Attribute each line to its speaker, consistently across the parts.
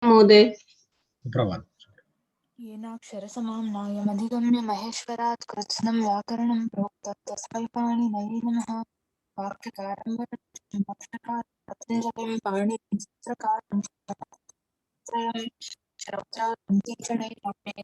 Speaker 1: महोदय।
Speaker 2: प्रवाद।
Speaker 3: येनाक्षरसमाम्नायमधिगम्य महेश्वरात् कृत्स्नं व्याकरणं प्रोक्तं तस्मै पाणिनये नमः। वाक्यकारं वरदं मोक्षकारं पाणिनिं सूत्रकारं त्रयं श्रौत्रादं तीक्ष्णैर्मुखे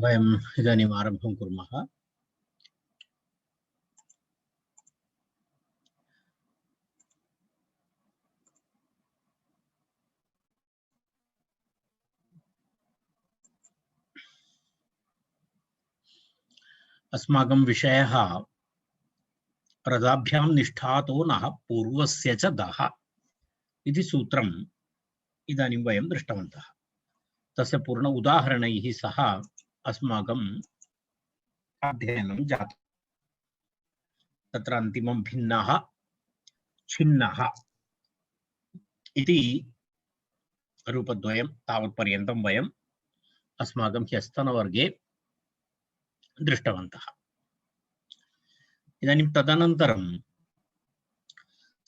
Speaker 2: वयम् इदानीम् आरम्भं कुर्मः। अस्माकं विषयः प्रदाभ्यां निष्ठातो नः पूर्वस्य च दः इति सूत्रम् इदानीं वयं दृष्टवन्तः। तस्य पूर्ण उदाहरणैः सह अस्माकम् अध्ययनं जातम्। तत्र अन्तिमं भिन्नः छिन्नः इति रूपद्वयं तावत्पर्यन्तं वयम् अस्माकं ह्यस्तनवर्गे दृष्टवन्तः। इदानीं तदनन्तरं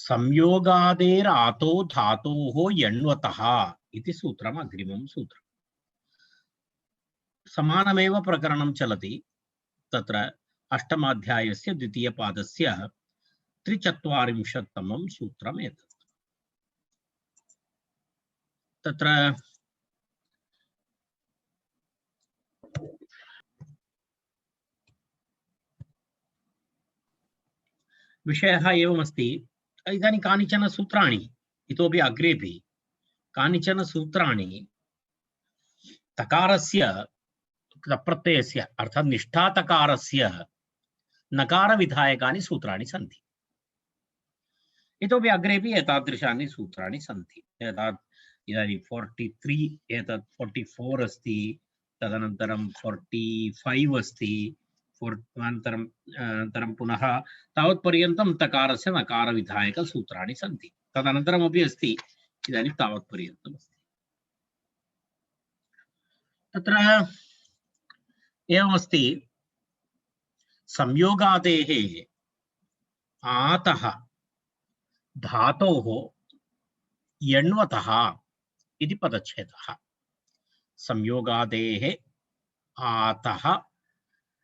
Speaker 2: संयोगादेरातो धातोः यण्वतः इति सूत्रम् अग्रिमं सूत्रम्। समानमेव प्रकरणं चलति। तत्र अष्टमाध्यायस्य द्वितीयपादस्य 43तमं सूत्रम् एतत्। तत्र विषयः एवमस्ति। इदानीं कानिचन सूत्राणि इतोपि अग्रेपि कानिचन सूत्राणि तकारस्य प्रत्ययस्य अर्थात् निष्ठातकारस्य नकारविधायकानि सूत्राणि सन्ति। इतोपि अग्रेपि एतादृशानि सूत्राणि सन्ति। इदानीं 43 एतत् 44 अस्ति, तदनन्तरं 45 अस्ति, अनन्तरं पुनः तावत्पर्यन्तं तकारस्य नकारविधायकसूत्राणि सन्ति। तदनन्तरमपि अस्ति, इदानीं तावत्पर्यन्तम् अस्ति। तत्र एवमस्ति, संयोगादेः आतः धातोः यण्वतः इति पदच्छेदः। संयोगादेः आतः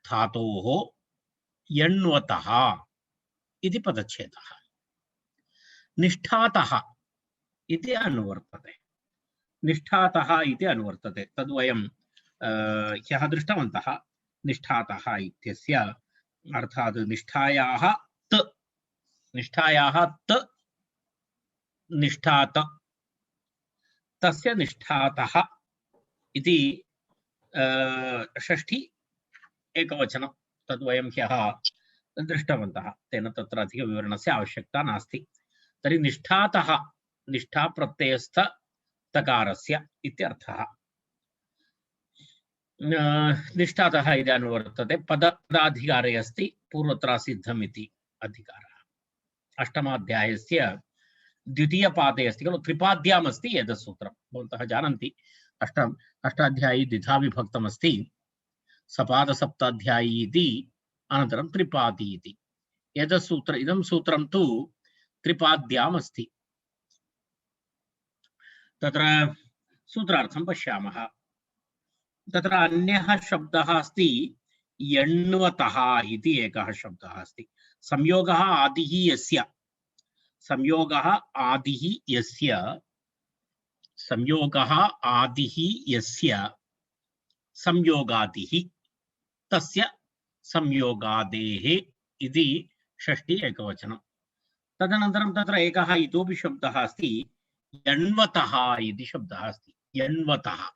Speaker 2: धातोः यण्वतः इति पदच्छेदः। निष्ठातः इति अनुवर्तते। निष्ठातः इति अनुवर्तते। तद्वयं ह्यः दृष्टवन्तः। निष्ठातः इत्यस्य अर्थात् निष्ठायाः त निष्ठात तस्य निष्ठातः इति षष्ठी एकवचनं तद्वयं ह्यः दृष्टवन्तः। तेन तत्र अधिकविवरणस्य आवश्यकता नास्ति। तर्हि निष्ठातः निष्ठाप्रत्ययस्थ तकारस्य इत्यर्थः। निष्ठातः इति अनुवर्तते। पदाधिकारे अस्ति, पूर्वत्र सिद्धम् इति अधिकारः। अष्टमाध्यायस्य द्वितीयपादे अस्ति खलु, त्रिपाद्याम् अस्ति एतत् सूत्रं। भवन्तः जानन्ति, अष्टाध्यायी द्विधा विभक्तमस्ति। सपादसप्ताध्यायी इति, अनन्तरं त्रिपादी इति। इदं सूत्रं तु त्रिपाद्याम् अस्ति। तत्र सूत्रार्थं पश्यामः। तत्र अन्यः शब्दः अस्ति, यण्वतः इति एकः शब्दः अस्ति। संयोगः आदिः यस्य, संयोगः आदिः यस्य, संयोगः आदिः यस्य संयोगादिः तस्य संयोगादेः इति षष्ठी एकवचनं। तदनन्तरं तत्र एकः इतोपि शब्दः अस्ति, यण्वतः इति शब्दः अस्ति। यण्वतः,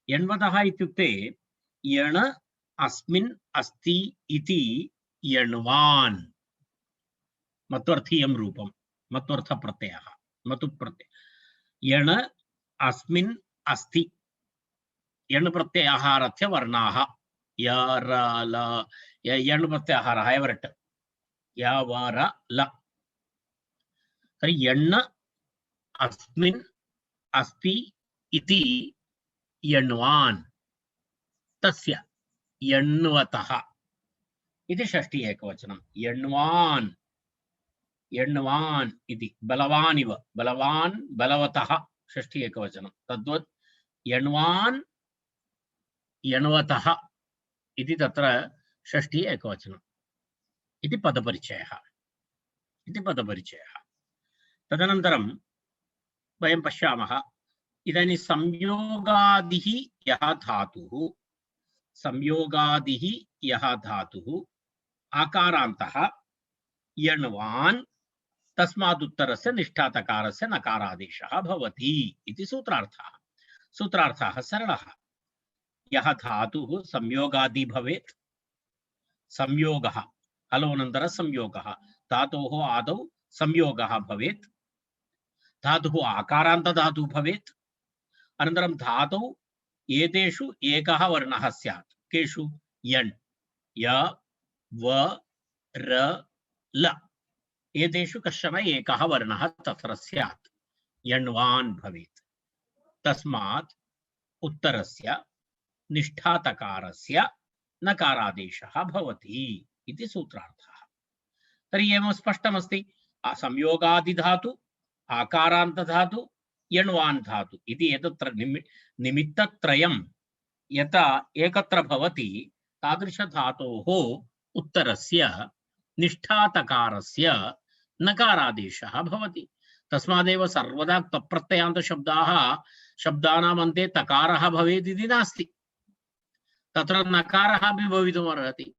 Speaker 2: यण्वतः इत्युक्ते यण अस्मिन् अस्ति इति यण्वान्, मत्वर्थीयं रूपं, मत्वर्थप्रत्ययः, मतुप्रत्यय। यण अस्मिन् अस्ति, यण् प्रत्ययाहारस्य वर्णाः य र ल, यण् प्रत्ययाहारः एवरट् य व र ल। तर्हि यण् अस्मिन् अस्ति इति यण्वान् तस्य यण्वतः इति षष्ठी एकवचनं यण्वान् यण्वान् इति बलवान् इव बलवान् बलवतः षष्ठी एकवचनं तद्वत् यण्वान् यण्वतः इति तत्र षष्ठी एकवचनम् इति पदपरिचयः तदनन्तरं वयं पश्यामः इदानीं संयोगादिः यः धातुः आकारान्तः यण्वान् तस्मात् उत्तरस्य निष्ठातकारस्य नकारादेशः भवति इति सूत्रार्थः सरलः यः धातुः संयोगादि भवेत् संयोगः हलोऽनन्तरं संयोगः धातोः आदौ संयोगः भवेत् धातुः आकारान्तधातुः भवेत् अनन्तरं धातौ एतेषु एकः वर्णः स्यात् केषु यण् य व र ल एतेषु कश्चन एकः वर्णः तत्र स्यात् यण्वान् भवेत् तस्मात् उत्तरस्य निष्ठातकारस्य नकारादेशः भवति इति सूत्रार्थः तर्हि एवं स्पष्टमस्ति संयोगादिधातु आकारान्तधातु यण्वान् धातु इति एतत्र निमित्तत्रयं यथा एकत्र भवति तादृशधातोः उत्तरस्य निष्ठातकारस्य नकारादेशः भवति तस्मादेव सर्वदा शब्दानाम् अन्ते तकारः भवेत् इति नास्ति तत्र नकारः अपि भवितुमर्हति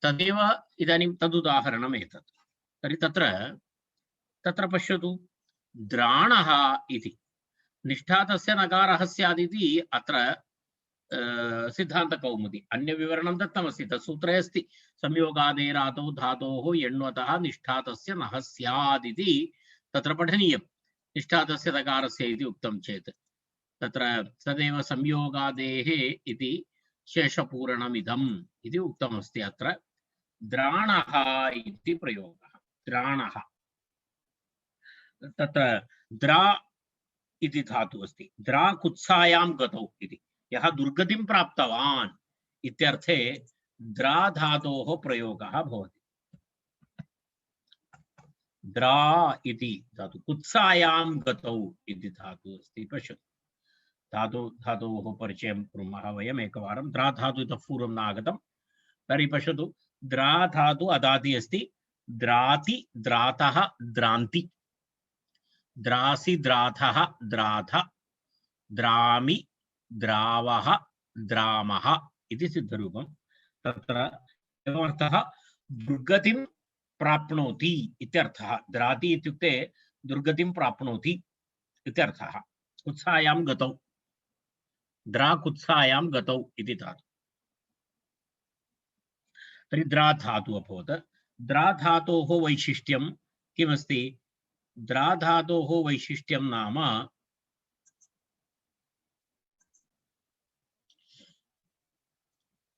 Speaker 2: तदेव इदानीं तदुदाहरणम् एतत् तर्हि तत्र पश्यतु द्राणः इति निष्ठातस्य नकारः स्यात् इति अत्र सिद्धान्तकौमुदी अन्यविवरणं दत्तमस्ति तत्सूत्रे अस्ति संयोगादेरादौ धातोः यण्वतः निष्ठातस्य नः स्यात् इति तत्र पठनीयं निष्ठातस्य नकारस्य इति उक्तं चेत् तत्र तदेव संयोगादेः इति शेषपूरणमिदम् इति उक्तमस्ति अत्र द्राणः इति प्रयोगः द्राणः तत्र द्रा इति धातुः अस्ति द्रा कुत्सायां गतौ इति यः दुर्गतिं प्राप्तवान् इत्यर्थे द्रा धातोः प्रयोगः भवति द्रा इति धातु कुत्सायां गतौ इति धातुः अस्ति पश्यतु धातोः परिचयं कुर्मः वयम् एकवारं द्रा धातु इतः पूर्वं न आगतं तर्हि पश्यतु द्रा धातु अदादि अस्ति द्राति द्रातः द्रान्ति द्रासि द्राथः द्राथ द्रामि द्रावः द्रामः इति सिद्धरूपं तत्र एवमर्थः दुर्गतिं प्राप्नोति इत्यर्थः द्राति इत्युक्ते दुर्गतिं प्राप्नोति इत्यर्थः कुत्सायां गतौ द्रा कुत्सायां गतौ इति धातु तर्हि द्रा धातु अभवत् द्रा धातोः वैशिष्ट्यं किमस्ति द्रा धातोः वैशिष्ट्यं नाम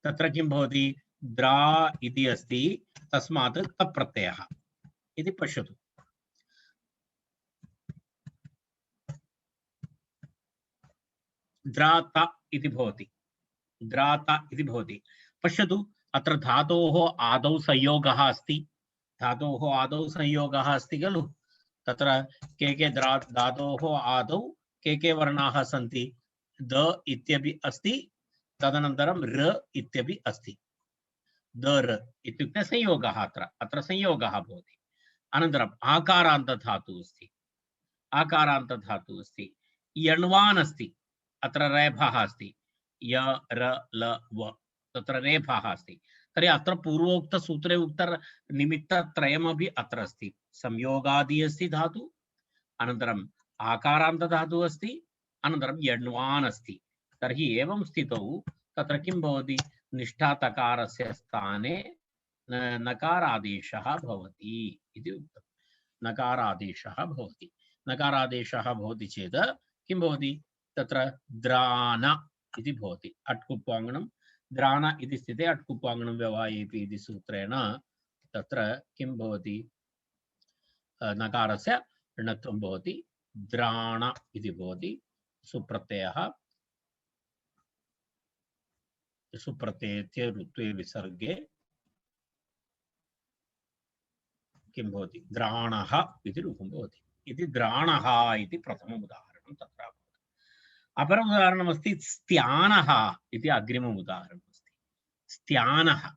Speaker 2: तत्र किं भवति द्रा इति अस्ति तस्मात् तप् प्रत्ययः इति पश्यतु द्राता इति भवति पश्यतु अत्र धातोः आदौ संयोगः अस्ति खलु तत्र के धातोः आदौ के वर्णाः सन्ति द इत्यपि अस्ति तदनन्तरं र इत्यपि अस्ति द र इत्युक्ते संयोगः अत्र संयोगः भवति अनन्तरम् आकारान्तधातुः अस्ति यण्वान् अस्ति अत्र रेफः अस्ति य र ल व तत्र रेफः अस्ति तर्हि अत्र पूर्वोक्तसूत्रे निमित्तत्रयमपि अत्र अस्ति संयोगादि अस्ति धातु अनन्तरम् आकारान्तधातुः अस्ति अनन्तरं यण्वान् अस्ति तर्हि एवं स्थितौ तत्र किं भवति निष्ठातकारस्य स्थाने नकारादेशः भवति इति उक्तं नकारादेशः भवति चेत् किं भवति तत्र द्राण इति भवति अट्कुप्वाङ्गणं द्राण इति स्थिते अट्कुप्वाङ्गणं व्यवायेपि इति सूत्रेण तत्र किं भवति नकारस्य ऋणत्वं भवति द्राण इति भवति सुप्रत्ययः सुप्रत्यये ऋत्वे विसर्गे किं भवति द्राणः इति रूपं भवति इति द्राणः इति प्रथमम् उदाहरणं तत्र अपरम् उदाहरणमस्ति स्त्यानः इति अग्रिमम् उदाहरणमस्ति स्त्यानः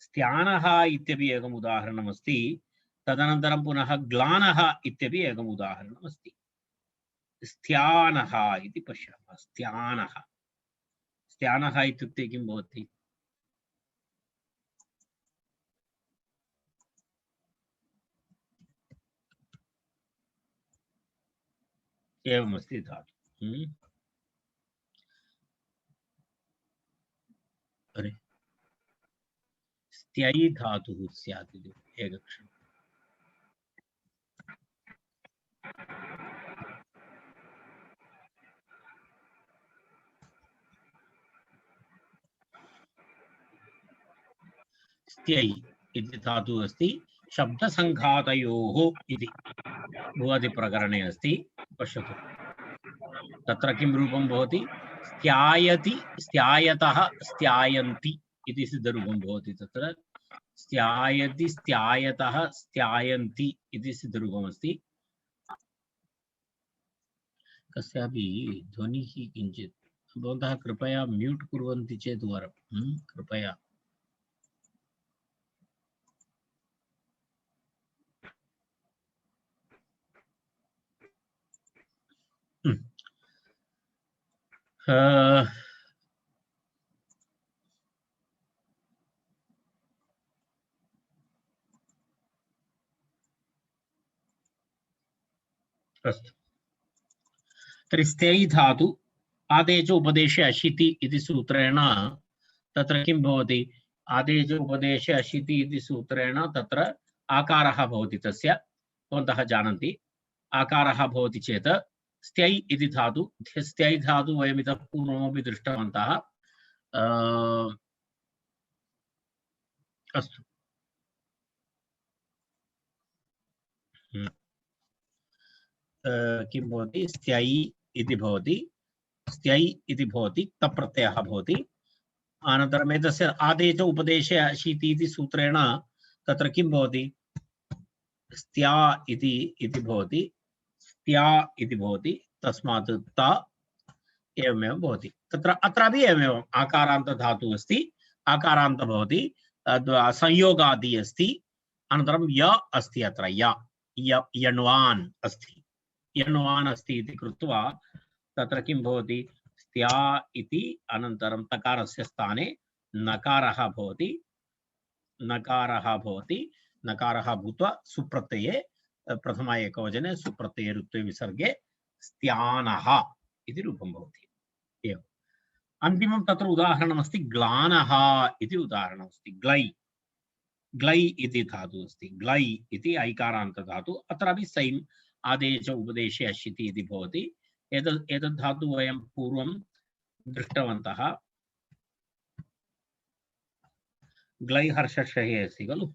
Speaker 2: स्त्यानः इत्यपि एकम् उदाहरणमस्ति तदनन्तरं पुनः ग्लानः इत्यपि एकम् उदाहरणमस्ति स्त्यानः इति पश्यामः स्त्यानः स्त्यानः इत्युक्ते किं भवति एवमस्ति धातु अरे स्त्यै धातुः स्यात् इति एकक्षणम् स्त्यै इति धातुः अस्ति शब्दसङ्घातयोः इति भुवदिप्रकरणे अस्ति पश्यतु तत्र किं रूपं भवति स्त्यायति स्त्यायतः स्त्यायन्ति इति सिद्धरूपं भवति तत्र स्त्यायति स्त्यायतः स्त्यायन्ति इति सिद्धरूपमस्ति कस्यापि ध्वनिः किञ्चित् भवन्तः कृपया म्यूट् कुर्वन्ति चेत् वरं कृपया अस्तु तर्हि स्त्यै धातु आदेश उपदेशे अशिति इति सूत्रेण तत्र किं भवति आदेश उपदेशे अशिति इति सूत्रेण तत्र आकारः भवति तस्य भवन्तः जानन्ति आकारः भवति चेत् स्त्यै इति धातु स्त्यै धातु वयम् इतः पूर्वमपि दृष्टवन्तः अस्तु किं भवति स्त्यै इति भवति स्त्यै इति भवति तप्रत्ययः भवति अनन्तरम् एतस्य आदेश उपदेशे अशीति इति सूत्रेण तत्र किं भवति स्त्या इति भवति स्त्या इति भवति तस्मात् ता एवमेव भवति तत्र अत्रापि एवमेव आकारान्त धातुः अस्ति आकारान्त भवति संयोगादि अस्ति अनन्तरं य अस्ति अत्र यण्वान् अस्ति यण्वान् अस्ति इति कृत्वा तत्र किं भवति स्त्या इति अनन्तरं तकारस्य स्थाने नकारः भवति नकारः भूत्वा सुप्रत्यये प्रथम एकवचने सुप्रत्यये ऋत्वे विसर्गे स्त्यानः इति रूपं भवति एवम् अन्तिमं तत्र उदाहरणमस्ति ग्लानः इति उदाहरणमस्ति ग्लै इति धातुः अस्ति ग्लै इति ऐकारान्त धातु अत्रापि सैम् आदेश उपदेशे अशिति इति भवति एतद् धातु वयं पूर्वं दृष्टवन्तः ग्लै हर्षक्षये अस्ति खलु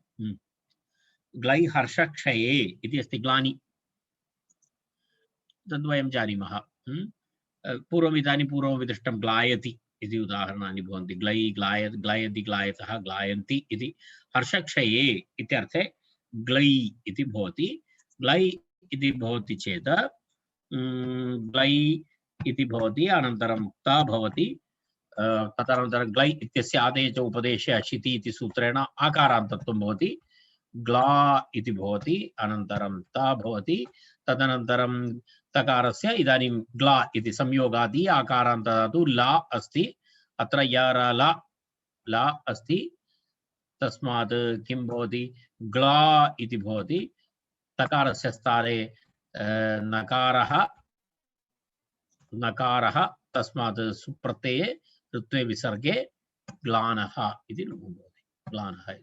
Speaker 2: ग्लै हर्षक्षये इति अस्ति ग्लानि तद्वयं जानीमः पूर्वमिदानीं पूर्वमपि दृष्टं ग्लायति इति उदाहरणानि भवन्ति ग्लै ग्लायति ग्लायतः ग्लायन्ति इति हर्षक्षये इत्यर्थे ग्लै इति भवति ग्लै इति भवति चेत् ग्लै इति भवति अनन्तरं त भवति तदनन्तरं ग्लै इत्यस्य आदेश उपदेशे अशिति इति सूत्रेण आकारान्तत्वं भवति ग्ला इति भवति अनन्तरं त भवति तदनन्तरं तकारस्य इदानीं ग्ला इति संयोगादि आकारान्त धातु ला अस्ति अत्र यर ला अस्ति तस्मात् किं भवति ग्ला इति भवति तकारस्य स्थाने नकारः तस्मात् सुप्रत्यये ऋत्वे विसर्गे ग्लानः इति रूपं भवति ग्लानः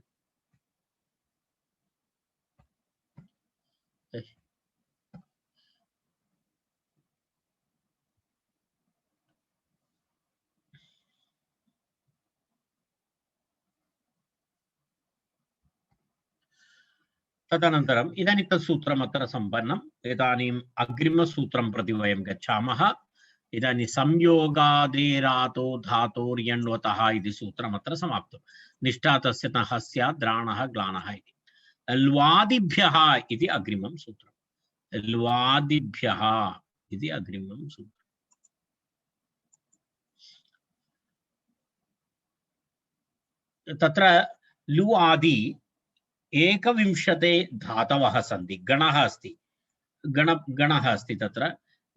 Speaker 2: तदनन्तरम् इदानीं तत् सूत्रम् अत्र सम्पन्नम् इदानीम् अग्रिमसूत्रं प्रति वयं गच्छामः इदानीं संयोगादेरातो धातोर्यण्वतः इति सूत्रम् अत्र समाप्तं। निष्ठातस्य नः स्यात् द्राणः ग्लानः इति। ल्वादिभ्यः इति अग्रिमं सूत्रम्। ल्वादिभ्यः इति अग्रिमं सूत्रम्। तत्र लु आदि 21 धातवः सन्ति। गणः अस्ति, गणः अस्ति तत्र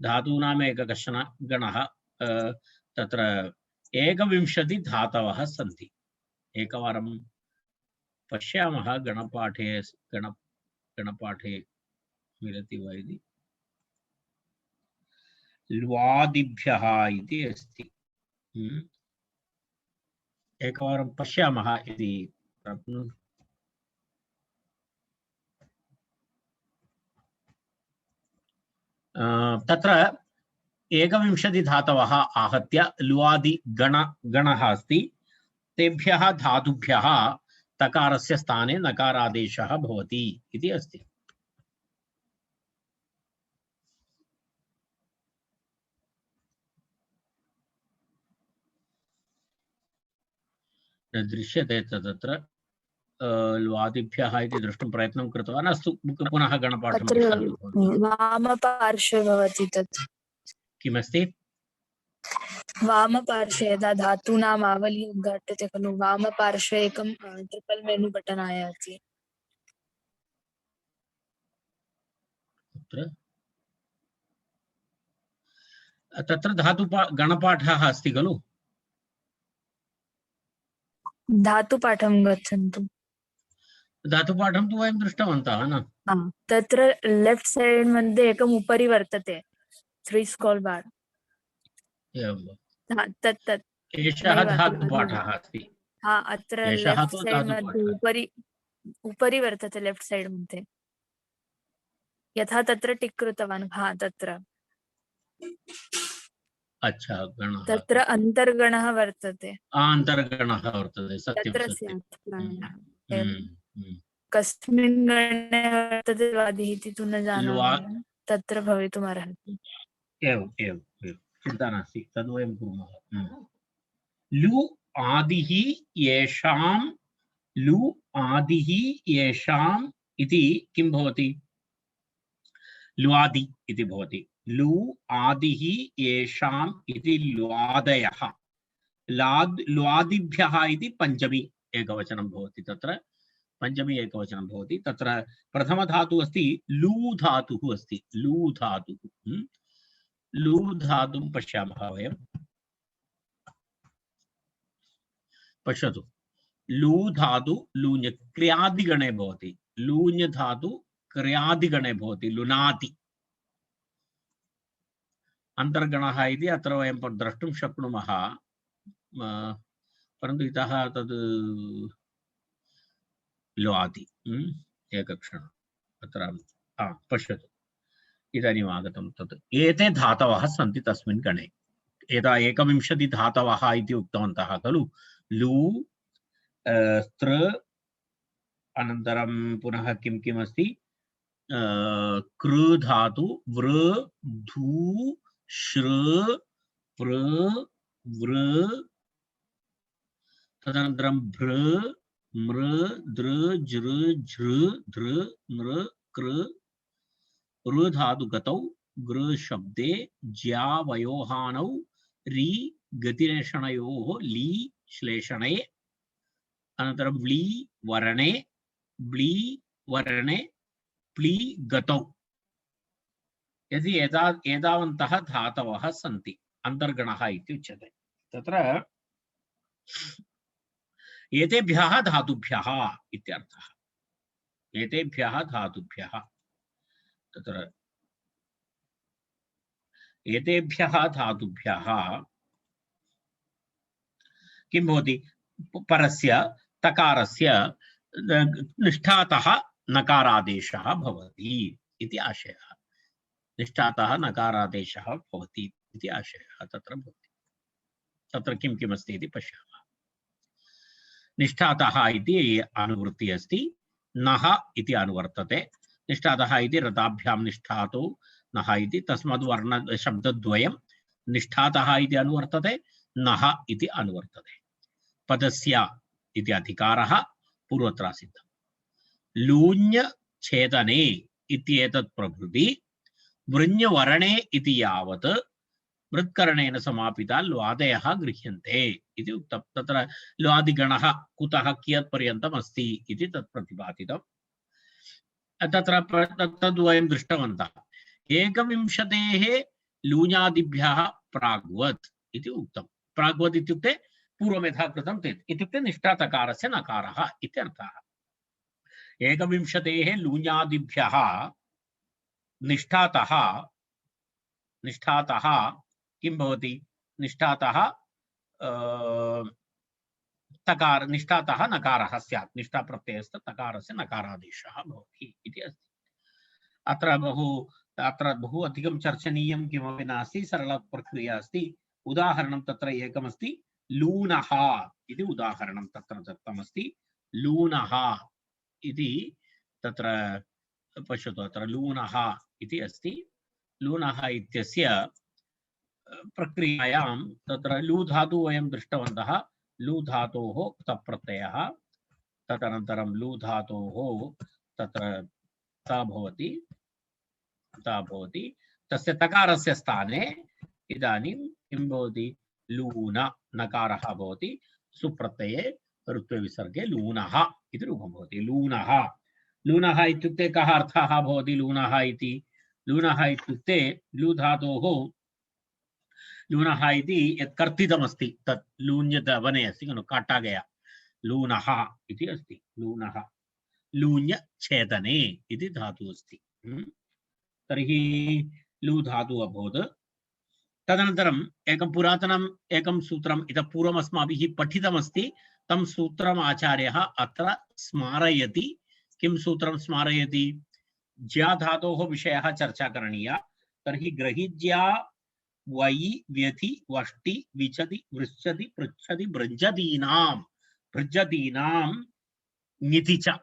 Speaker 2: धातूनाम् कश्चन गणः। तत्र 21 धातवः सन्ति। एकवारं पश्यामः गणपाठे मिलति वा इति। ल्वादिभ्यः इति अस्ति। एकवारं पश्यामः इति तत्र 21 धातवः आहत्य लुआदि गणः अस्ति। तेभ्यः धातुभ्यः तकारस्य स्थाने नकारादेशः भवति इति अस्ति। दृश्यते तत्र लुआदिभ्यः इति द्रष्टुं प्रयत्नं कृतवान्। अस्तु, पुनः गणपाठं पश्यामः।
Speaker 3: वामपार्श्वे भवति तत्
Speaker 2: किमस्ति?
Speaker 3: वामपार्श्वे यदा धातूनाम् आवली उद्घाट्यते खलु, वामपार्श्वे एकं ट्रिपल् मेनु बटन् आयाति।
Speaker 2: तत्र गणपाठः अस्ति खलु?
Speaker 3: धातुपाठं गच्छन्तु।
Speaker 2: धातुपाठं तु वयं दृष्टवन्तः न?
Speaker 3: तत्र लेफ्ट् सैड् मध्ये एकम् उपरि वर्तते 3 स्क्रॉल बार। तत्
Speaker 2: एषः धातुपाठः अस्ति।
Speaker 3: अत्र लेफ्ट् सैड् मध्ये उपरि वर्तते, लेफ्ट् सैड् मध्ये यथा तत्र टिक् कृतवान्। तत्र
Speaker 2: अच्छा, गणः
Speaker 3: तत्र अन्तर्गणः वर्तते।
Speaker 2: अन्तर्गणः वर्तते, सत्यं
Speaker 3: तत्र
Speaker 2: सत्यं।
Speaker 3: कस्मिन् गणे वर्तते लुआदिः इति तु न जानामि, तत्र भवितुम् अर्हति।
Speaker 2: एवम् एवं चिन्ता नास्ति, तद् वयं कुर्मः। लु आदिः येषाम् इति किं भवति? लुआदि इति भवति। लु आदिः येषाम् इति लुआदयः। लुआदिभ्यः इति पञ्चमी एकवचनं भवति। तत्र पञ्चमी एकवचनं भवति। तत्र प्रथमधातुः अस्ति लू धातुः अस्ति। लू धातुः, लू धातुं पश्यामः वयं। पश्यतु, लू धातु लूञ् क्रियादिगणे भवति। लूञ् धातु क्रियादिगणे भवति। लुनाति अन्तर्गणः इति अत्र वयं द्रष्टुं शक्नुमः, परन्तु इतः तद् लुआदि। एकक्षणम् अत्र पश्यतु, इदानीम् आगतं तत्। एते धातवः सन्ति तस्मिन् गणे। यदा 21 धातवः इति उक्तवन्तः खलु। लु, स्त्र, अनन्तरं पुनः किम् अस्ति? कृ धातु, वृ, धू, श्र, प्र, वृ, तदनन्तरं भृ, मृ, दृ, जृ, झृ, धृ, नृ, कृ, ऋ धातुगतौ, गृ शब्दे, ज्यावयोहानौ, रि गतिरेषणयोः, ली श्लेषणे, अनन्तरं व्ली वर्णे, ब्ली वर्णे, प्ली गतौ। यदि एतावन्तः धातवः सन्ति, अन्तर्गणः इति उच्यते। तत्र एतेभ्यः धातुभ्यः इत्यर्थः। एतेभ्यः धातुभ्यः, तत्र एतेभ्यः धातुभ्यः किं भवति? परस्य तकारस्य निष्ठातः नकारादेशः भवति इति आशयः। निष्ठातः नकारादेशः भवति इति आशयः तत्र भवति। तत्र किम् अस्ति इति पश्यामः। निष्ठातः इति अनुवृत्तिः अस्ति। नः इति अनुवर्तते। निष्ठातः इति रताभ्यां निष्ठातो नः इति, तस्मात् वर्ण शब्दद्वयं निष्ठातः इति अनुवर्तते, नः इति अनुवर्तते। पदस्य इति अधिकारः पूर्वत्र सिद्धः। लूञ् छेदने इत्येतत् प्रभृति वृञ्वर्णे इति यावत् मृत्करणेन समापिता ल्वादयः गृह्यन्ते इति उक्तं। तत्र ल्वादिगणः कुतः कियत् पर्यन्तम् अस्ति इति तत् प्रतिपादितम्। तत्र तद् वयं दृष्टवन्तः। एकविंशतेः लूञादिभ्यः प्राग्वत् इति उक्तं। प्राग्वत् इत्युक्ते पूर्वं यथा कृतं तत् इत्युक्ते निष्ठातकारस्य नकारः इत्यर्थः। एकविंशतेः लूञादिभ्यः निष्ठातः किं भवति? निष्ठातः निष्ठातः नकारः स्यात्। निष्ठाप्रत्ययस्थ तकारस्य नकारादेशः भवति इति अस्ति। अत्र बहु अधिकं चर्चनीयं किमपि नास्ति, सरलप्रक्रिया अस्ति। उदाहरणं तत्र एकमस्ति, लूनः इति उदाहरणं तत्र दत्तमस्ति। लूनः इति तत्र पश्यतु, अत्र लूनः इति अस्ति। लूनः इत्यस्य प्रक्रियायां तत्र लू धातु वयं दृष्टवन्तः। लू धातोः क्तप्रत्ययः, तदनन्तरं लू धातोः तत्र ता भवति, तस्य तकारस्य स्थाने इदानीं किं भवति? लून नकारः भवति। सुप्रत्यये ऋत्वविसर्गे लूनः इति रूपं भवति। लूनः, लूनः इत्युक्ते कः अर्थः भवति? लूनः इति, लूनः इत्युक्ते लू धातोः लूनः इति यत् कर्तितमस्ति तत् लून्यदवने अस्ति खलु, काटा गया, लूनः इति अस्ति। लूनः लून्य छेदने इति धातुः अस्ति। तर्हि लू धातुः अभवत्। तदनन्तरम् एकं पुरातनम् एकं सूत्रम् इतः पूर्वम् अस्माभिः पठितमस्ति। तं सूत्रम् आचार्यः अत्र स्मारयति। किं सूत्रं स्मारयति? ज्या धातोः विषयः चर्चा करणीया। तर्हि ग्रहिज्या वै व्यथि वष्टि विचति वृच्छति पृच्छति भृजदीनां ङिति च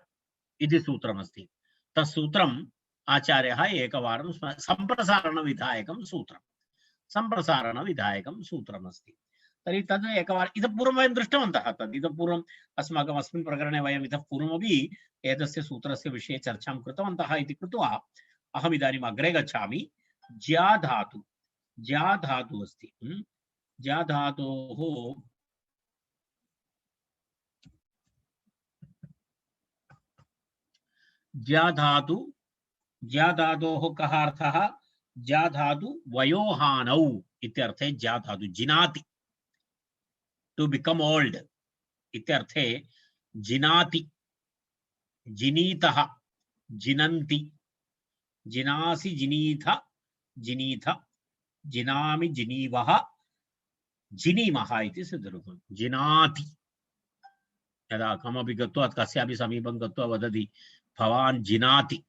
Speaker 2: इति सूत्रमस्ति। तत् सूत्रम् आचार्यः एकवारं सम्प्रसारणविधायकं सूत्रमस्ति। तर्हि तद् एकवारम् इतः पूर्वं वयं दृष्टवन्तः। तद् इतः पूर्वम् अस्माकम् अस्मिन् प्रकरणे वयम् इतः पूर्वमपि एतस्य सूत्रस्य विषये चर्चां कृतवन्तः इति कृत्वा अहम् इदानीम् अग्रे गच्छामि। ज्या धातु अस्ति। ज्या धातोः ज्या धातोः कः अर्थः? ज्या धातु वयोहानौ इत्यर्थे ज्या धातु जिनाति, टू बिकम ओल्ड इत्यर्थे जिनाति, जिनीतः, जिनन्ति, जिनासि, जिनीथ, जिनीथ, जिनामि, जिनीवः, जिनीमः इति सिद्धरूपं। जिनाति, यदा कमपि गत्वा कस्यापि समीपं गत्वा वदति भवान् जिनाति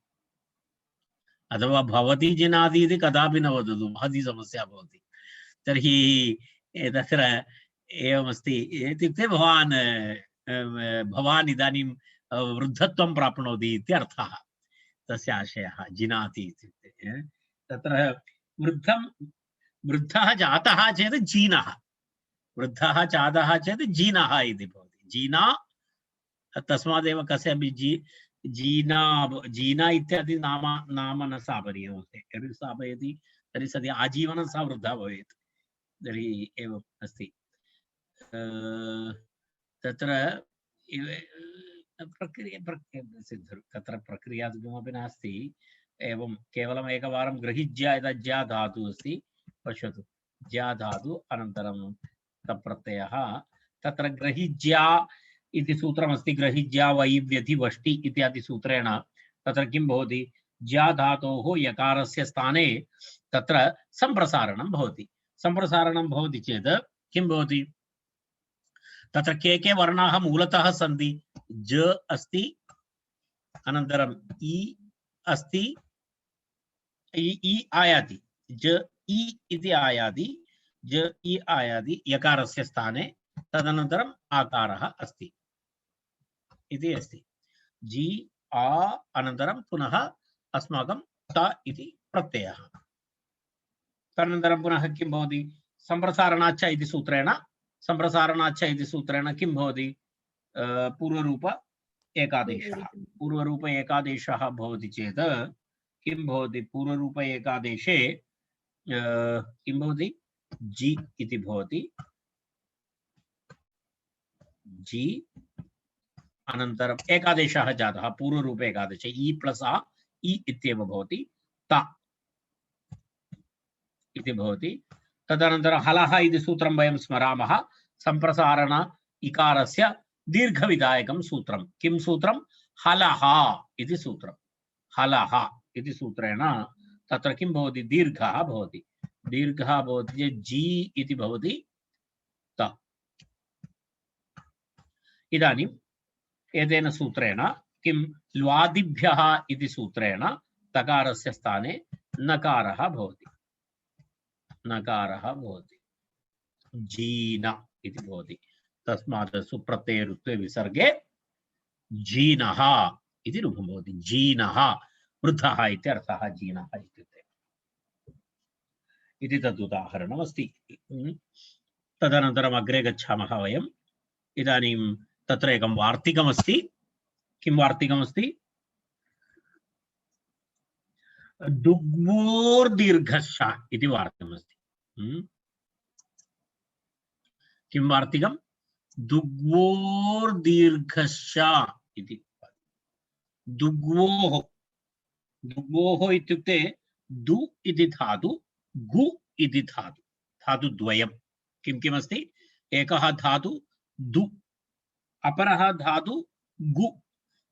Speaker 2: अथवा भवती जिनाति इति कदापि न वदतु, महती समस्या भवति। तर्हि तत्र एवमस्ति इत्युक्ते भवान् इदानीं वृद्धत्वं प्राप्नोति इत्यर्थः, तस्य आशयः जिनाति इत्युक्ते। तत्र वृद्धः जातः चेत् जीनः, वृद्धः जातः चेत् जीनः इति भवति। जीना तस्मादेव कस्यापि जीना इत्यादि नाम न स्थापनीयमस्ति। यदि स्थापयति तर्हि सद्य आजीवनं सा वृद्धा भवेत्। तर्हि एवम् अस्ति। तत्र तत्र प्रक्रिया किमपि नास्ति। एवं केवलम् एकवारं गृहीज्या यदा ज्या धातु अस्ति, पश्यतु, ज्या धातु अनन्तरं तप्रत्ययः। तत्र गृहीज्या इति सूत्रमस्ति। गृहीज्या वै व्यथि वष्टि इत्यादि सूत्रेण तत्र किं भवति? ज्या धातोः यकारस्य स्थाने तत्र सम्प्रसारणं भवति। सम्प्रसारणं भवति चेत् किं भवति? तत्र के वर्णाः मूलतः सन्ति? ज अस्ति, अनन्तरम् इ अस्ति, इ आयाति, ज इ इति आयाति, ज इ आयाति यकारस्य स्थाने, तदनन्तरम् आकारः अस्ति इति अस्ति। जि आ अनन्तरं पुनः अस्माकं त इति प्रत्ययः। तदनन्तरं पुनः किं भवति? सम्प्रसारणाच्च इति सूत्रेण किं भवति पूर्वरूप एकादेशः भवति चेत् किं भवति पूर्वरूप एकादेशे किं भवति जि इति भवति जि अनन्तरम् एकादेशः जातः पूर्वरूप एकादेशे इ प्लस् आ इ इत्येव भवति ता इति भवति तदनन्तरं हलः इति सूत्रं वयं स्मरामः सम्प्रसारण इकारस्य दीर्घविधायकं सूत्रं किं सूत्रं हलः इति सूत्रं हलः इति सूत्रेण तत्र किं भवति दीर्घः भवति चेत् जी इति भवति त इदानीम् एतेन सूत्रेण किं ल्वादिभ्यः इति सूत्रेण तकारस्य स्थाने नकारः भवति जीन इति भवति तस्मात् सुप्रत्ययरुत्वे विसर्गे जीनः इति रूपं भवति जीनः वृद्धः इत्यर्थः जीनः इत्युक्ते इति तदुदाहरणमस्ति तदनन्तरम् अग्रे गच्छामः वयम् इदानीं तत्र एकं वार्तिकमस्ति किं वार्तिकमस्ति दुग्वोर्दीर्घश्च इति वार्तिकमस्ति किं वार्तिकं दुग्वोर्दीर्घश्च इति दुग्वोः इत्युक्ते दु इति धातु गु इति धातुद्वयं किं किमस्ति एकः धातु दु अपरः धातु गु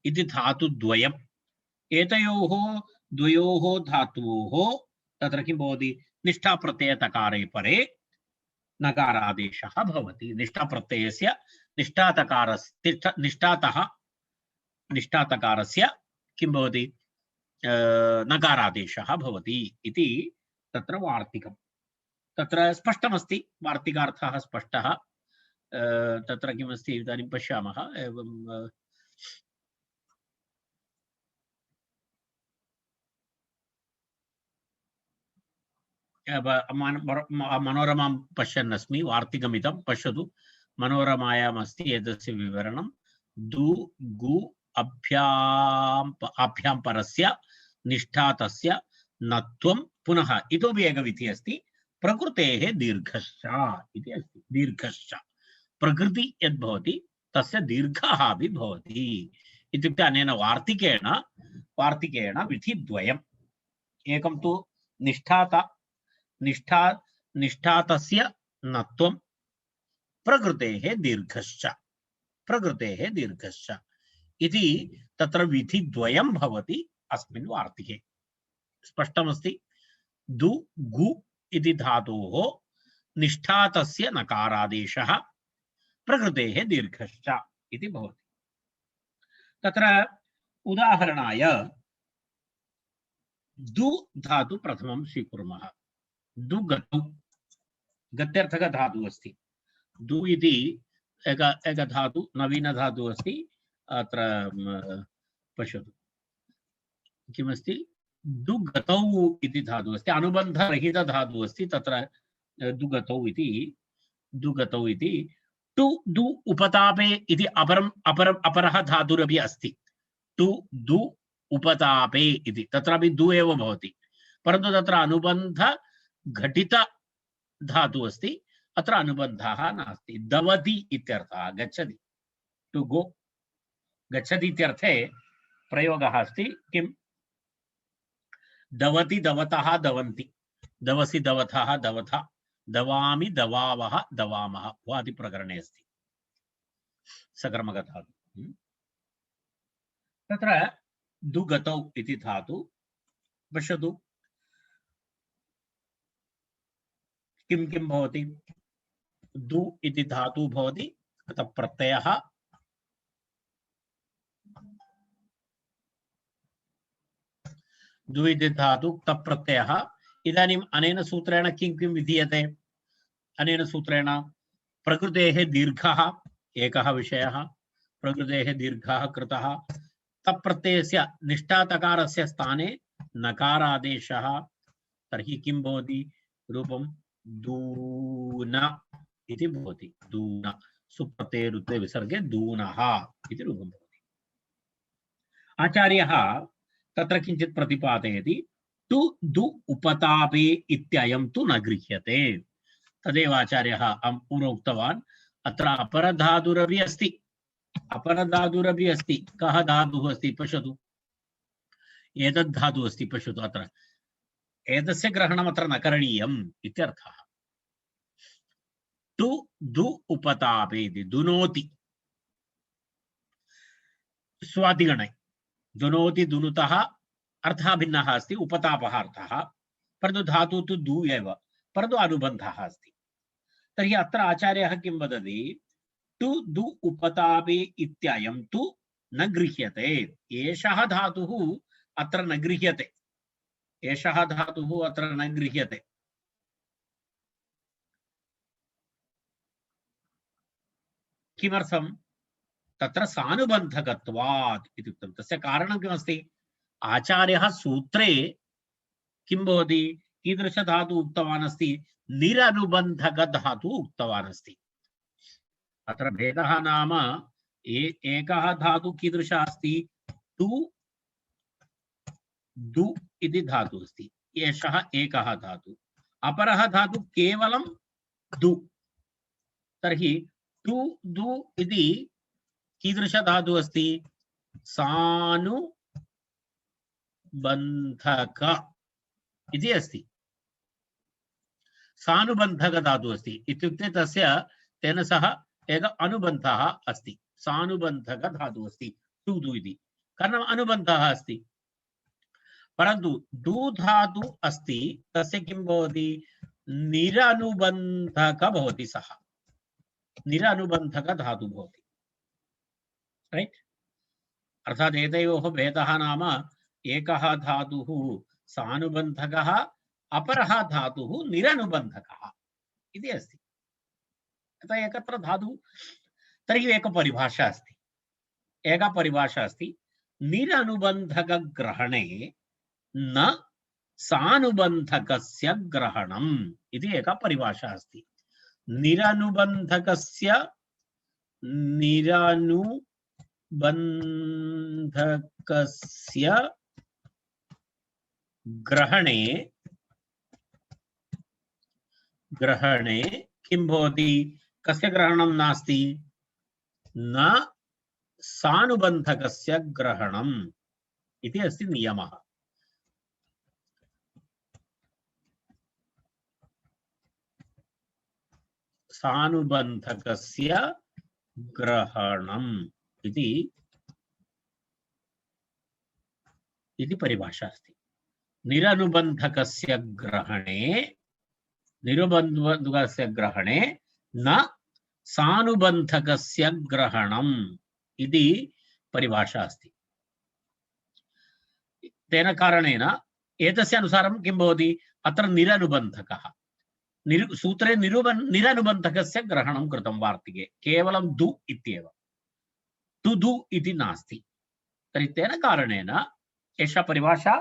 Speaker 2: इति धातुद्वयम् एतयोः द्वयोः धातोः तत्र किं भवति निष्ठाप्रत्ययतकारे परे नकारादेशः भवति निष्ठाप्रत्ययस्य निष्ठातकारस्य किं भवति नकारादेशः भवति इति तत्र वार्तिकं तत्र स्पष्टमस्ति वार्तिकार्थः स्पष्टः तत्र किमस्ति इदानीं पश्यामः एवं मनोरमां पश्यन्नस्मि वार्तिकमिदं पश्यतु मनोरमायाम् अस्ति एतस्य विवरणं दु गु अभ्यां परस्य निष्ठातस्य नत्वं पुनः इतोपि एकविधिः अस्ति प्रकृतेः दीर्घश्च इति अस्ति दीर्घश्च प्रकृति यद् भवति तस्य दीर्घः अपि भवति इत्युक्ते अनेन वार्तिकेण विधिद्वयम् एकं तु निष्ठातस्य नत्वं प्रकृतेः दीर्घश्च इति तत्र विधिद्वयं भवति अस्मिन् वार्तिके स्पष्टमस्ति दु गु इति धातोः निष्ठातस्य नकारादेशः प्रकृतेः दीर्घश्च इति भवति तत्र उदाहरणाय दु धातु प्रथमं स्वीकुर्मः दु गतौ गत्यर्थक धातु अस्ति दु इति एक धातु नवीन धातु अस्ति अत्र पश्यतु किमस्ति दु गतौ इति धातु अस्ति अनुबन्धरहित धातु अस्ति तत्र दु गतौ इति टु दु उपतापे इति अपरः धातुरपि अस्ति टु दु उपतापे इति तत्रापि दु एव भवति परन्तु तत्र अनुबन्ध घटित धातु अस्ति अत्र अनुबन्धः नास्ति दवति इत्यर्थः गच्छति टु गो गच्छति इत्यर्थे प्रयोगः अस्ति किं दवति दवतः दवन्ति दवसि दवतः दवथा दवामि दवावः दवामः वादि प्रकरणे अस्ति सकर्मकधातु तत्र दुगतौ इति धातु पश्यतु किं किं भवति दु इति धातु भवति अतः प्रत्ययः दु इति धातु तप्रत्ययः इदानीम् अनेन सूत्रेण किं किं विधीयते अनेन सूत्रेण प्रकृतेः दीर्घः एकः विषयः प्रकृतेः दीर्घः कृतः तप्रत्ययस्य निष्ठातकारस्य स्थाने नकारादेशः तर्हि किं भवति रूपं दून इति भवति। दून सुप्रत्यये रुत्वे विसर्गे दूनः इति रूपं भवति। आचार्यः तत्र किञ्चित् प्रतिपादयति। तु दु उपतापे इत्ययं तु न गृह्यते। तदेव आचार्यः पूर्वम् उक्तवान्। अत्र अपरधातुरपि अस्ति, अपरधातुरपि अस्ति। कः धातुः अस्ति पश्यतु, एतद् धातुः अस्ति पश्यतु। अत्र एतस्य ग्रहणम् अत्र न करणीयम् इत्यर्थः। तु दु उपतापे इति दुनोति स्वादिगणे दुनोति दुनुतः अर्थः भिन्नः अस्ति, उपतापः अर्थः, परन्तु धातुः तु दु एव, परन्तु अनुबन्धः अस्ति। तर्हि अत्र आचार्यः किं वदति, तु दु उपतापे इत्ययं तु न गृह्यते। एषः धातुः अत्र न गृह्यते, एषः धातुः अत्र न गृह्यते। किमर्थं? तत्र सानुबन्धकत्वात् इति उक्तं। तस्य कारणं किमस्ति? आचार्यः सूत्रे किं भवति, कीदृशधातु उक्तवान् अस्ति? निरनुबन्धकधातु उक्तवान् अस्ति। अत्र भेदः नाम एकः धातु कीदृशः अस्ति? तु दु इति धातु अस्ति, एषः एकः धातु। अपरः धातु केवलं दु। तर्हि तु दु इति कीदृशधातु अस्ति? सानुबन्धक इति अस्ति। सानुबन्धकधातु अस्ति इत्युक्ते तस्य तेन सह एक अनुबन्धः अस्ति। सानुबन्धकधातु अस्ति तु दु इति, कारणम् अनुबन्धः अस्ति। परन्तु दु धातु अस्ति, तस्य किं भवति? निरनुबन्धक भवति। सः निरनुबन्धक धातु भवति, राइट? अर्थात् एतयोः भेदः नाम एकः धातुः सानुबन्धकः, अपरः धातुः निरनुबन्धकः इति अस्ति। अतः एकत्र धातुः। तर्हि एक परिभाषा अस्ति, एका परिभाषा अस्ति, निरनुबन्धकग्रहणे न सानुबन्धकस्य ग्रहणम् इति एका परिभाषा अस्ति। निरनुबन्धकस्य ग्रहणे किं भवति? कस्य ग्रहणं नास्ति? न सानुबन्धकस्य ग्रहणम् इति अस्ति नियमः। सानुबन्धकस्य ग्रहणम् इति परिभाषा अस्ति। निरनुबन्धकस्य ग्रहणे न सानुबन्धकस्य ग्रहणम् इति परिभाषा अस्ति। तेन कारणेन एतस्य अनुसारं किं भवति? अत्र निरनुबन्धकः, सूत्रे निरनुबन्धकस्य ग्रहणं कृतं वार्तिके, केवलं दु इत्येव, तु दु इति नास्ति। तर्हि तेन कारणेन एषा परिभाषा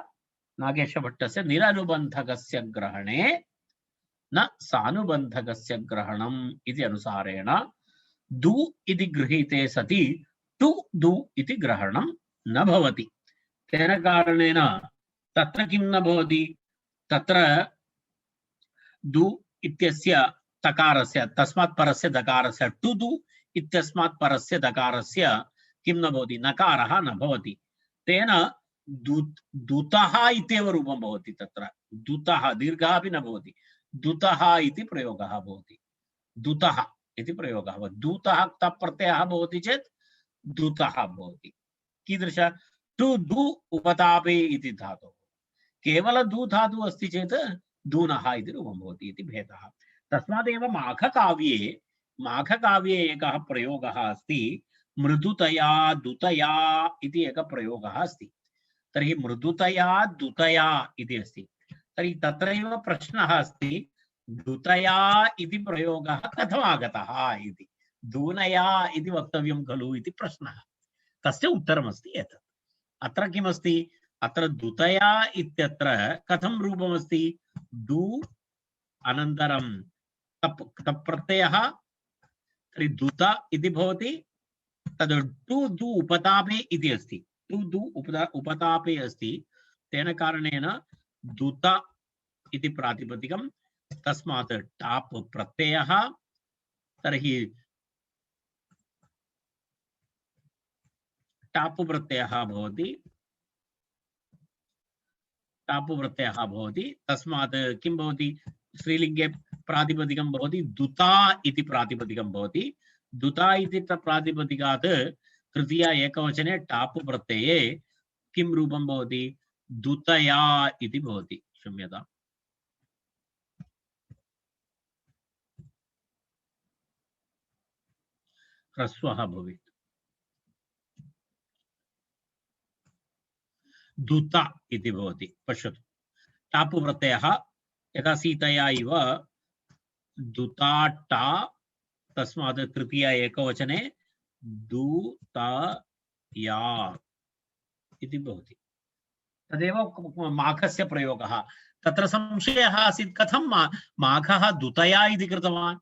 Speaker 2: नागेशभट्टस्य निरनुबन्धकस्य ग्रहणे न सानुबन्धकस्य ग्रहणम् इति अनुसारेण दु इति गृहीते सति टु दु इति ग्रहणं न भवति। तेन कारणेन तत्र किं न भवति? तत्र दु इत्यस्य तकारस्य तस्मात् परस्य दकारस्य टु दु इत्यस्मात् परस्य दकारस्य किं न भवति? नकारः न भवति। तेन दुतः इत्येव रूपं भवति। तत्र दुतः दीर्घः अपि न भवति, दुतः इति प्रयोगः भवति। दुतः इति प्रयोगः भवति। दुतः क्तः प्रत्ययः भवति चेत् दुतः भवति। कीदृश? टु दु उपतापे इति धातुः। केवल दु धातुः अस्ति चेत् दूनः इति रूपं भवति इति भेदः। तस्मादेव माघकाव्ये एकः प्रयोगः अस्ति, मृदुतया दुतया इति एकः प्रयोगः अस्ति। तर्हि मृदुतया दुतया इति अस्ति। तर्हि तत्रैव प्रश्नः अस्ति, दुतया इति प्रयोगः कथम् आगतः इति। दूनया इति वक्तव्यं खलु इति प्रश्नः। तस्य उत्तरमस्ति एतत्। अत्र किमस्ति? अत्र दुतया इत्यत्र कथं रूपमस्ति? दु अनन्तरं तप् तप् प्रत्ययः तर्हि दुत इति भवति तद् टु दु उपतापे इति अस्ति टु दु उपतापे अस्ति तेन कारणेन दुत इति प्रातिपदिकं तस्मात् टाप् प्रत्ययः तर्हि टाप् प्रत्ययः भवति तस्मात् किं भवति स्त्रीलिङ्गे प्रातिपदिकं भवति दुता इति प्रातिपदिकं भवति दुता इति प्रातिपदिकात् तृतीया एकवचने टाप् प्रत्यये किं रूपं भवति दुतया इति भवति क्षम्यताम् ह्रस्वः भवेत् दुत इति भवति पश्यतु टाप् प्रत्ययः यथा सीतया इव दुताटा तस्मात् तृतीया एकवचने दुतया इति भवति तदेव माघस्य प्रयोगः तत्र संशयः आसीत् कथं माघः दुतया इति कृतवान्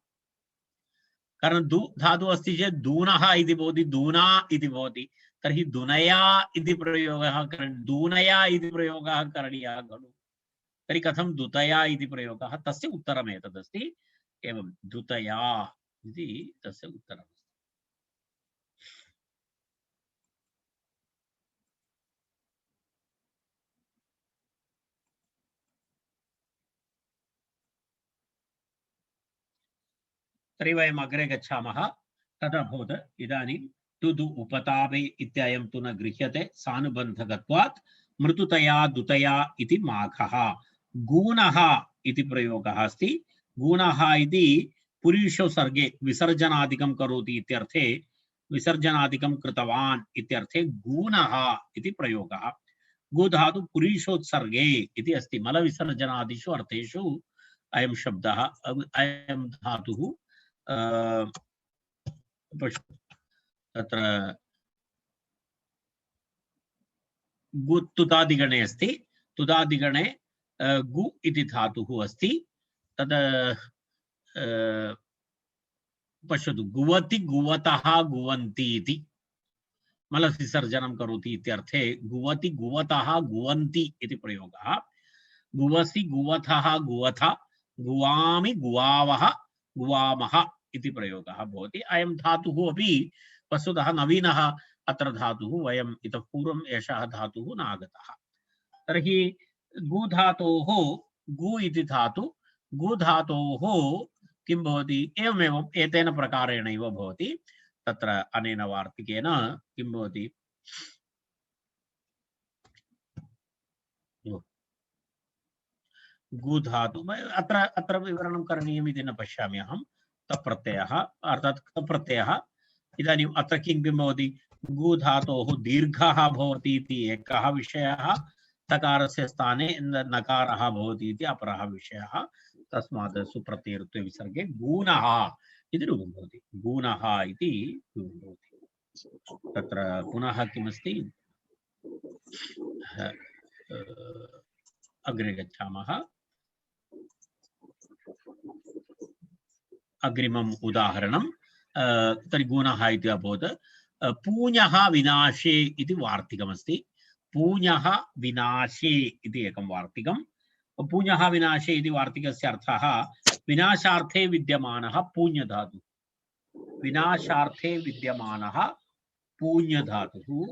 Speaker 2: कारण दु धातु अस्ति चेत् दूनः इति भवति दूना इति भवति तर्हि दुनया इति प्रयोगः दूनया इति प्रयोगः करणीयः खलु तर्हि कथं दुतया इति प्रयोगः तस्य उत्तरम् एतदस्ति एवं दुतया इति तस्य उत्तरम् तर्हि वयम् अग्रे गच्छामः तदभूत् इदानीं तु दु उपतापे इत्ययं तु न गृह्यते सानुबन्धकत्वात् मृदुतया दुतया इति माघः गूणः इति प्रयोगः अस्ति गूणः इति पुरुषो सर्गे विसर्जनादिकं करोति इत्यर्थे विसर्जनादिकं कृतवान् इत्यर्थे गूणः इति प्रयोगः गु धातु पुरुषोत्सर्गे इति अस्ति मलविसर्जनादिषु अर्थेषु अयं शब्दः अयं धातुः तत्र गु तुदादिगणे अस्ति तुदादिगणे गु इति धातुः अस्ति तद् पश्यतु गुवति गुवतः गुवन्ति इति मलविसर्जनं करोति इत्यर्थे गुवति गुवतः गुवन्ति इति प्रयोगः गुवसि गुवथः गुवथ गुवामि गुवावः गुवामः इति प्रयोगः भवति अयं धातुः अपि वस्तुतः नवीनः अत्र धातुः वयम् इतः पूर्वम् एषः धातुः न आगतः तर्हि गु धातोः गु इति धातु गु धातोः किं भवति एवमेवम् एतेन प्रकारेण एव भवति तत्र अनेन वार्तिकेन किं भवति गु धातु अत्र विवरणं करणीयम् इति न पश्यामि अहं तप्रत्ययः अर्थात् तप्रत्ययः इदानीम् अत्र किं भवति गु धातोः दीर्घः भवति इति एकः विषयः तकारस्य स्थाने नकारः भवति इति अपरः विषयः तस्मात् सुप्रत्ययत्वे विसर्गे गूणः इति रूपं भवति गूणः इति रूपं भवति तत्र पुनः किमस्ति अग्रे गच्छामः अग्रिमम् उदाहरणं तर्हि गूणः इति अभवत् पूञः विनाशे इति वार्तिकमस्ति पूञः विनाशे इति एकं वार्तिकं पूञः विनाशे इति वार्तिकस्य अर्थः विनाशार्थे विद्यमानः पूञ्यधातुः विनाशार्थे विद्यमानः पूञ्यधातुः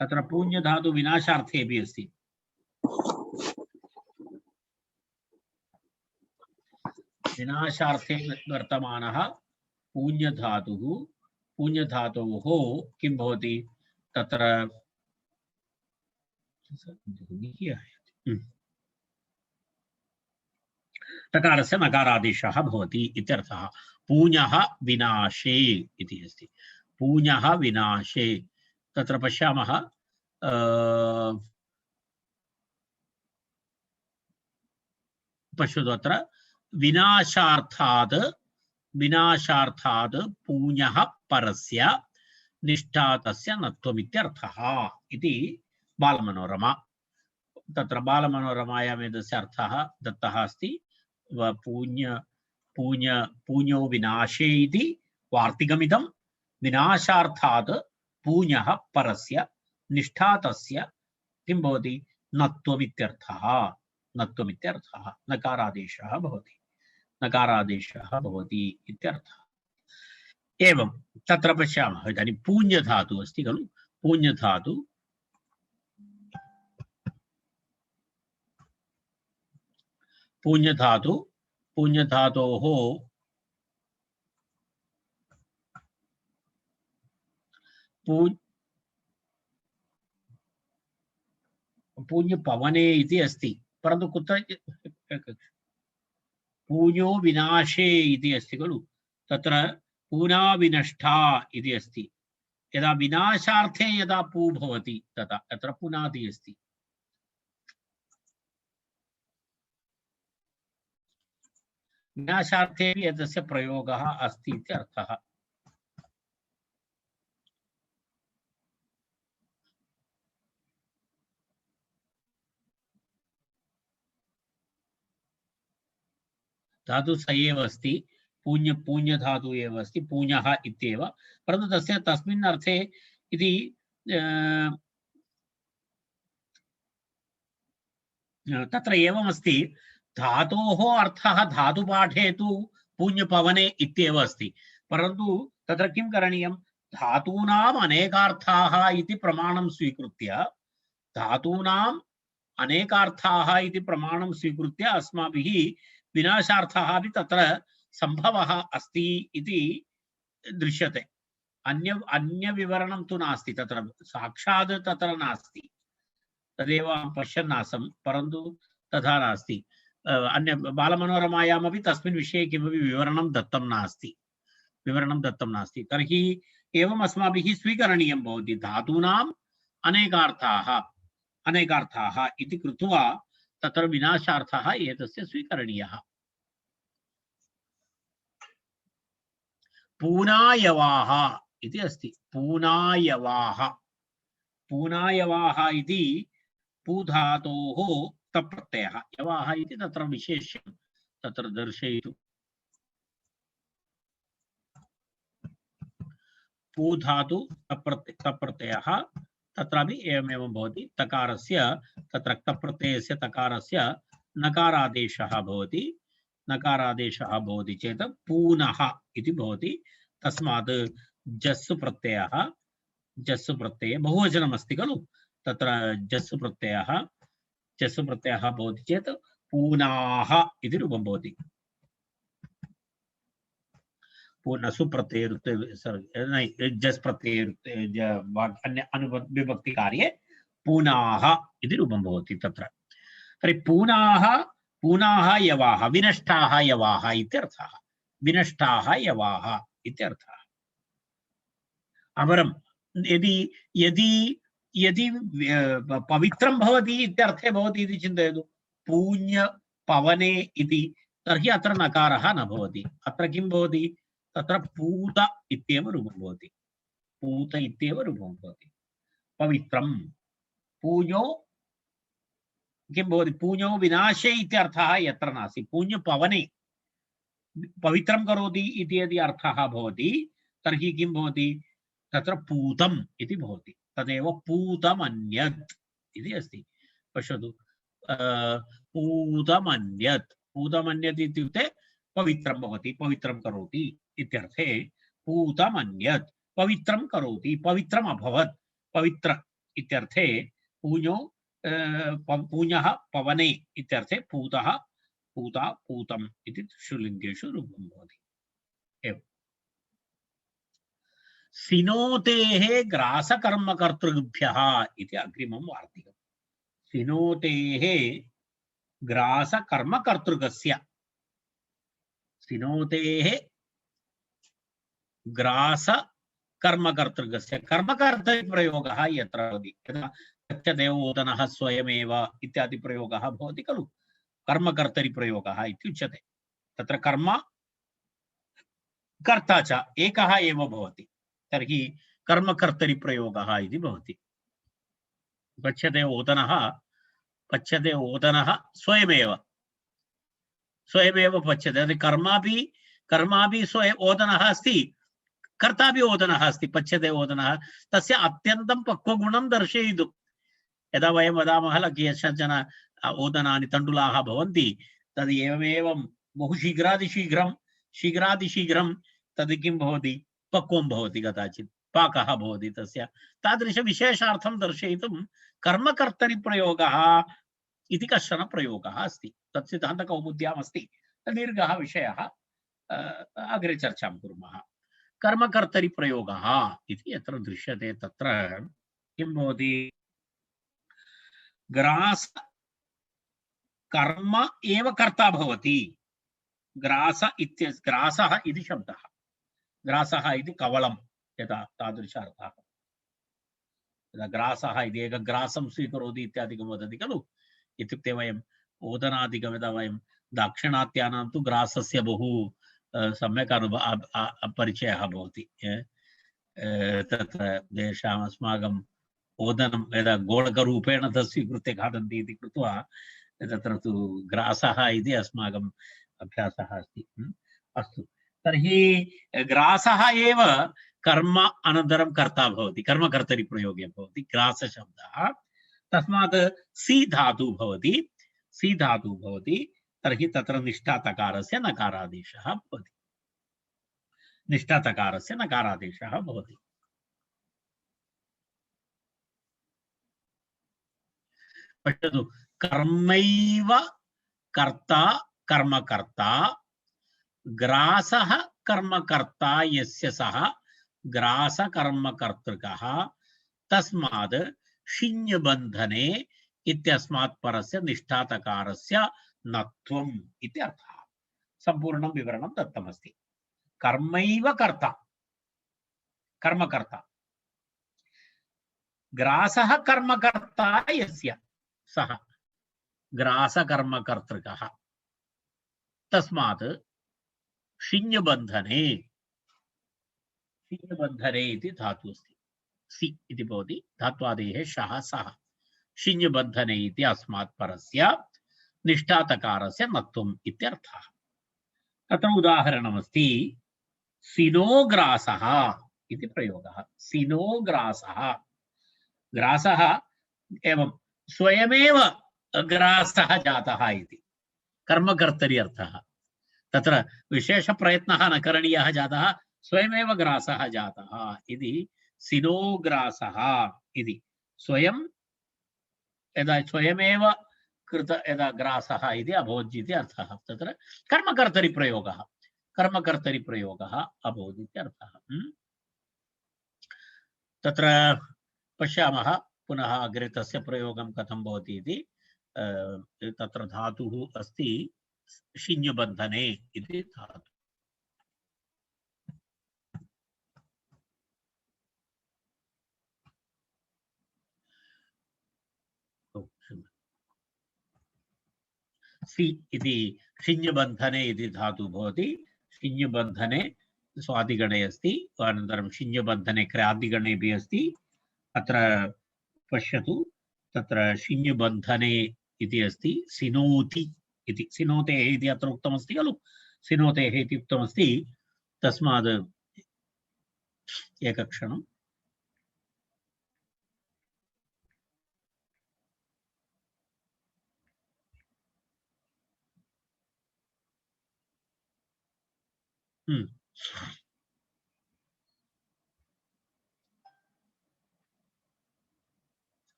Speaker 2: तत्र पूञ्यधातु विनाशार्थे अपि अस्ति विनाशार्थे वर्तमानः पूञ्यधातुः पूञ्यधातोः किं भवति तत्र तकारस्य नकारादेशः भवति इत्यर्थः पूञः विनाशे इति अस्ति पूञः विनाशे तत्र पश्यामः पश्यतु अत्र विनाशार्थात् पूञः परस्य निष्ठा तस्य नत्वमित्यर्थः इति बालमनोरमा तत्र बालमनोरमायां यदस्य अर्थः दत्तः अस्ति पूज्य पूज्य पूज्यो विनाशे इति वार्तिकमिदं विनाशार्थात् पूज्यः परस्य निष्ठा तस्य किं भवति नत्वमित्यर्थः नकारादेशः भवति इत्यर्थः। एवं तत्र पश्यामः इदानीं पूज्यधातुः अस्ति खलु पूज्यधातोः पूज्यपवने इति अस्ति, परन्तु कुत्र पूज्यो विनाशे इति अस्ति खलु, तत्र पूना विनष्टा इति अस्ति। यदा विनाशार्थे यदा पू भवति तदा अत्र पुनादि अस्ति। विनाशार्थे एतस्य प्रयोगः अस्ति इत्यर्थः। धातु स एव अस्ति, पूज्य धातु एव अस्ति, पूज्यः इत्येव, परन्तु तस्य तस्मिन् अर्थे इति तत्र एवमस्ति, धातोः अर्थः धातुपाठे तु पूज्यपवने इत्येव अस्ति, परन्तु तत्र किं करणीयं, धातूनाम् अनेकार्थाः इति प्रमाणं स्वीकृत्य अस्माभिः विनाशार्थः अपि तत्र संभवः अस्ति इति दृश्यते। अन्य विवरणं तु नास्ति, तत्र साक्षात् तत्र नास्ति, तदेव पश्यन् आसम्, परन्तु तथा नास्ति। अन्य बालमनोरमायामपि तस्मिन् विषये किमपि विवरणं दत्तं नास्ति। तर्हि एवम् अस्माभिः स्वीकरणीयं भवति, धातूनाम् अनेकार्थाः इति कृत्वा तत्र विनाशार्थः एतस्य स्वीकरणीयः। पूनायवाः इति अस्ति, पूनायवाः इति पूधातोः तप्रत्ययः, यवाः इति तत्र विशेष्यं तत्र दर्शयितुं, पूधातु तप्रत्ययः तत्रापि एवमेवं भवति। तकारस्य तत्र तप्रत्ययस्य तकारस्य नकारादेशः भवति चेत् पूनः इति भवति। तस्मात् जस्सु प्रत्यये बहुवचनम् अस्ति खलु, तत्र जस्सु प्रत्ययः भवति चेत् पूनाः इति रूपं भवति। पूर्णसु प्रत्यय जस् प्रत्यय अन्य अनुविभक्ति कार्ये पूनाः इति रूपं भवति तत्र। तर्हि पूनाः यवाः विनष्टाः यवाः इत्यर्थः, अपरं यदि पवित्रं भवति इत्यर्थे भवति इति चिन्तयतु, पूज्यपवने इति, तर्हि अत्र नकारः न भवति, अत्र किं भवति, तत्र पूत इत्येव रूपं भवति, पवित्रं पूज्यो किं भवति, पूज्यो विनाशे इत्यर्थः यत्र नास्ति, पूज्यपवने पवित्रं करोति इति यदि अर्थः भवति तर्हि किं भवति, तत्र पूतम् इति भवति, तदेव पूतमन्यत् इति अस्ति। पश्यतु, पूतमन्यत् इत्युक्ते पवित्रं भवति, पवित्रं करोति इत्यर्थे पूतमन्यत्, पवित्रं करोति, पवित्रम् अभवत्, पवित्र इत्यर्थे पूज्यः पवने इत्यर्थे पूतः पूतम् इति शुलिङ्गेषु रूपं भवति। एवं सिनोतेः ग्रासकर्मकर्तृभ्यः इति अग्रिमं वार्तिकम्। सिनोतेः ग्रासकर्मकर्तृकस्य, सिनोतेः ग्रासकर्मकर्तृकस्य कर्मकर्तृप्रयोगः यत्र भवति, यदा गच्छते ओदनः स्वयमेव इत्यादि प्रयोगः भवति खलु, कर्मकर्तरि प्रयोगः इत्युच्यते। तत्र कर्म कर्ता च एकः एव भवति, तर्हि कर्मकर्तरि प्रयोगः इति भवति। पच्यते ओदनः स्वयमेव, स्वयमेव पच्यते कर्मापि स्वयं ओदनः अस्ति कर्तापि ओदनः अस्ति पच्यते ओदनः तस्य अत्यन्तं पक्वगुणं दर्शयितुं यदा वयं वदामः केचन ओदनानि तण्डुलाः भवन्ति तद् एवमेवं बहु शीघ्रातिशीघ्रं तद् किं भवति पक्वं भवति कदाचित् पाकः भवति तस्य तादृशविशेषार्थं दर्शयितुं कर्मकर्तरिप्रयोगः इति कश्चन प्रयोगः अस्ति तत् सिद्धान्तकौमुद्याम् अस्ति दीर्घः विषयः अग्रे चर्चां कुर्मः कर्मकर्तरिप्रयोगः इति यत्र दृश्यते तत्र किं भवति ग्रास कर्म एव कर्ता भवति ग्रासः इति शब्दः ग्रासः इति कवलं यथा तादृशार्थः यदा ग्रासः इति एकग्रासं स्वीकरोति इत्यादिकं वदति खलु इत्युक्ते वयम् ओदनादिकं यदा वयं दाक्षिणात्यानां तु ग्रासस्य बहु सम्यक् परिचयः भवति तत्र तेषाम् अस्माकम् ओदनं यदा गोलकरूपेण तत् स्वीकृत्य खादन्ति इति कृत्वा तत्र तु ग्रासः इति अस्माकम् अभ्यासः अस्ति अस्तु तर्हि ग्रासः एव कर्म अनन्तरं कर्ता भवति कर्मकर्तरिप्रयोगे भवति ग्रासशब्दः तस्मात् सी धातु भवति तर्हि तत्र निष्ठातकारस्य नकारादेशः भवति पश्यतु कर्मैव कर्ता कर्मकर्ता ग्रासः कर्मकर्ता यस्य सः ग्रासकर्मकर्तृकः तस्मात् शिञ्बन्धने इत्यस्मात् परस्य निष्ठातकारस्य नत्वम् इति अर्थः सम्पूर्णं विवरणं दत्तमस्ति कर्मैव कर्ता कर्मकर्ता ग्रासः कर्मकर्ता यस्य सः ग्रासकर्मकर्तृकः तस्मात् शिञ्बन्धने इति धातुः अस्ति सि इति भवति धात्वादेः शः सः शिञ्बन्धने इति अस्मात् परस्य निष्ठातकारस्य नत्वम् इत्यर्थः तत्र उदाहरणमस्ति सिनोग्रासः इति प्रयोगः सिनोग्रासः ग्रासः एवं स्वयमेव ग्रासः जातः इति कर्मकर्तरि अर्थः तत्र विशेष प्रयत्नः न करणीयः जातः स्वयमेव ग्रासः जातः इति सिनोग्रासः इति स्वयं यदा स्वयमेव कृत यदा ग्रासः इति अभवत् इति अर्थः तत्र कर्मकर्तरिप्रयोगः अभवत् इति अर्थः तत्र पश्यामः पुनः अग्रे तस्य प्रयोगं कथं भवति इति तत्र धातुः अस्ति शिञ्बन्धने इति धातुः सि इति शिञ्बन्धने इति धातुः भवति शिञ्बन्धने स्वादिगणे अस्ति अनन्तरं शिञ्बन्धने क्रादिगणेपि अस्ति अत्र पश्यतु तत्र शिञ्बन्धने इति अस्ति सिनोति इति सिनोतेः इति अत्र उक्तमस्ति खलु सिनोतेः इति उक्तमस्ति तस्मात् एकक्षणम्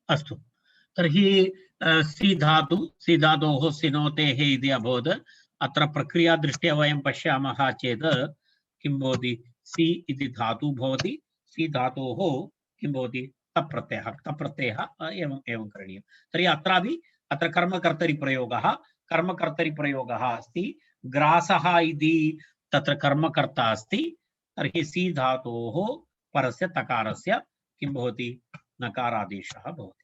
Speaker 2: अस्तु तर्हि सी धातोः सिनोतेः इति अभवत् अत्र प्रक्रिया दृष्ट्या वयं पश्यामः चेत् किं भवति सी इति धातुः भवति सी धातोः किं भवति तप्रत्ययः एवं करणीयं तर्हि अत्र कर्मकर्तरिप्रयोगः अस्ति ग्रासः इति तत्र कर्मकर्ता अस्ति तर्हि सी धातोः परस्य तकारस्य किं भवति नकारादेशः भवति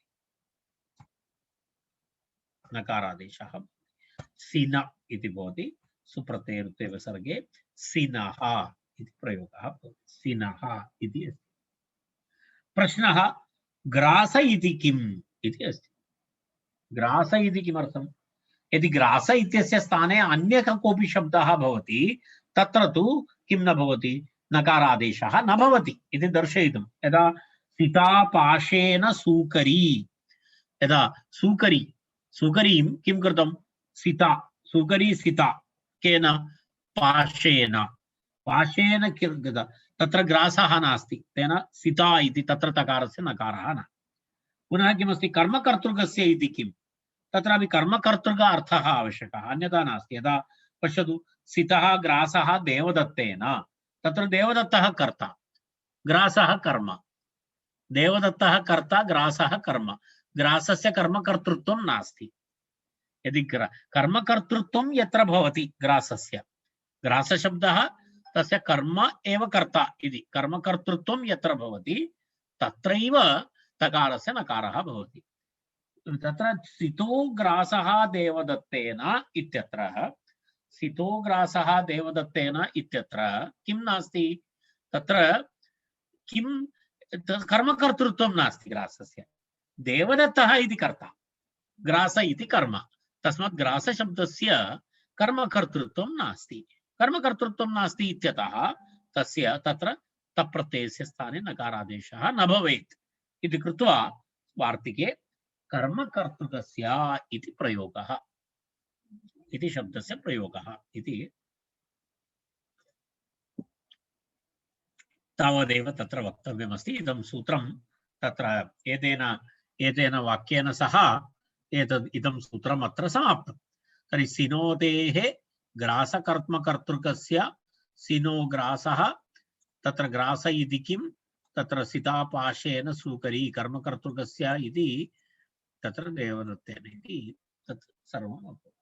Speaker 2: सिन इति भवति सुप्रत्ययरुत्वे विसर्गे सिनः इति प्रयोगः भवति सिनः इति अस्ति प्रश्नः ग्रास इति किम् इति अस्ति ग्रास इति किमर्थम् यदि ग्रास इत्यस्य स्थाने अन्य कोऽपि शब्दः भवति तत्र तु किं न भवति, नकारादेशः न भवति इति दर्शयितुं। यदा सीता पाशेन सूकरी, यदा सूकरी सूकरीं किं कृतं, सीता सूकरी सीता केन, पाशेन, पाशेन कृता, तत्र ग्रासः नास्ति, तेन सीता इति तत्र तकारस्य नकारः न। पुनः किमस्ति, कर्मकर्तृकस्य इति किं, तत्रापि कर्मकर्तृक अर्थः आवश्यकः, अन्यथा नास्ति। यदा पश्यतु, सीतः ग्रासः देवदत्तेन, तत्र देवदत्तः कर्ता, ग्रासः कर्म, देवदत्तः कर्ता, ग्रासः कर्म, ग्रासस्य कर्मकर्तृत्वं नास्ति। यदि कर्मकर्तृत्वं यत्र भवति ग्रासस्य, ग्रासशब्दः तस्य कर्म एव कर्ता इति, कर्मकर्तृत्वं यत्र भवति तत्रैव तकारस्य नकारः भवति। तत्र सितो ग्रासः देवदत्तेन इत्यत्र, सितो ग्रासः देवदत्तेन इत्यत्र किं नास्ति, तत्र किं कर्मकर्तृत्वं नास्ति ग्रासस्य, देवदत्तः इति कर्ता, ग्रास इति कर्म, तस्मात् ग्रासशब्दस्य कर्मकर्तृत्वं नास्ति। कर्मकर्तृत्वं नास्ति इत्यतः तस्य तत्र तप्रत्ययस्य स्थाने नकारादेशः न भवेत् इति कृत्वा वार्तिके कर्मकर्तृकस्य इति प्रयोगः, इति शब्दस्य प्रयोगः इति तावदेव तत्र वक्तव्यमस्ति। इदं सूत्रं तत्र एतेन वाक्येन सह इदं सूत्रम् अत्र समाप्तं। तर्हि सिनोतेः ग्रासकर्मकर्तृकस्य सिनो ग्रासः, तत्र ग्रास इति किं, तत्र सीतापाशेन सूकरी कर्मकर्तृकस्य इति तत्र देवदत्तेन इति तत् सर्वम् अभवत्।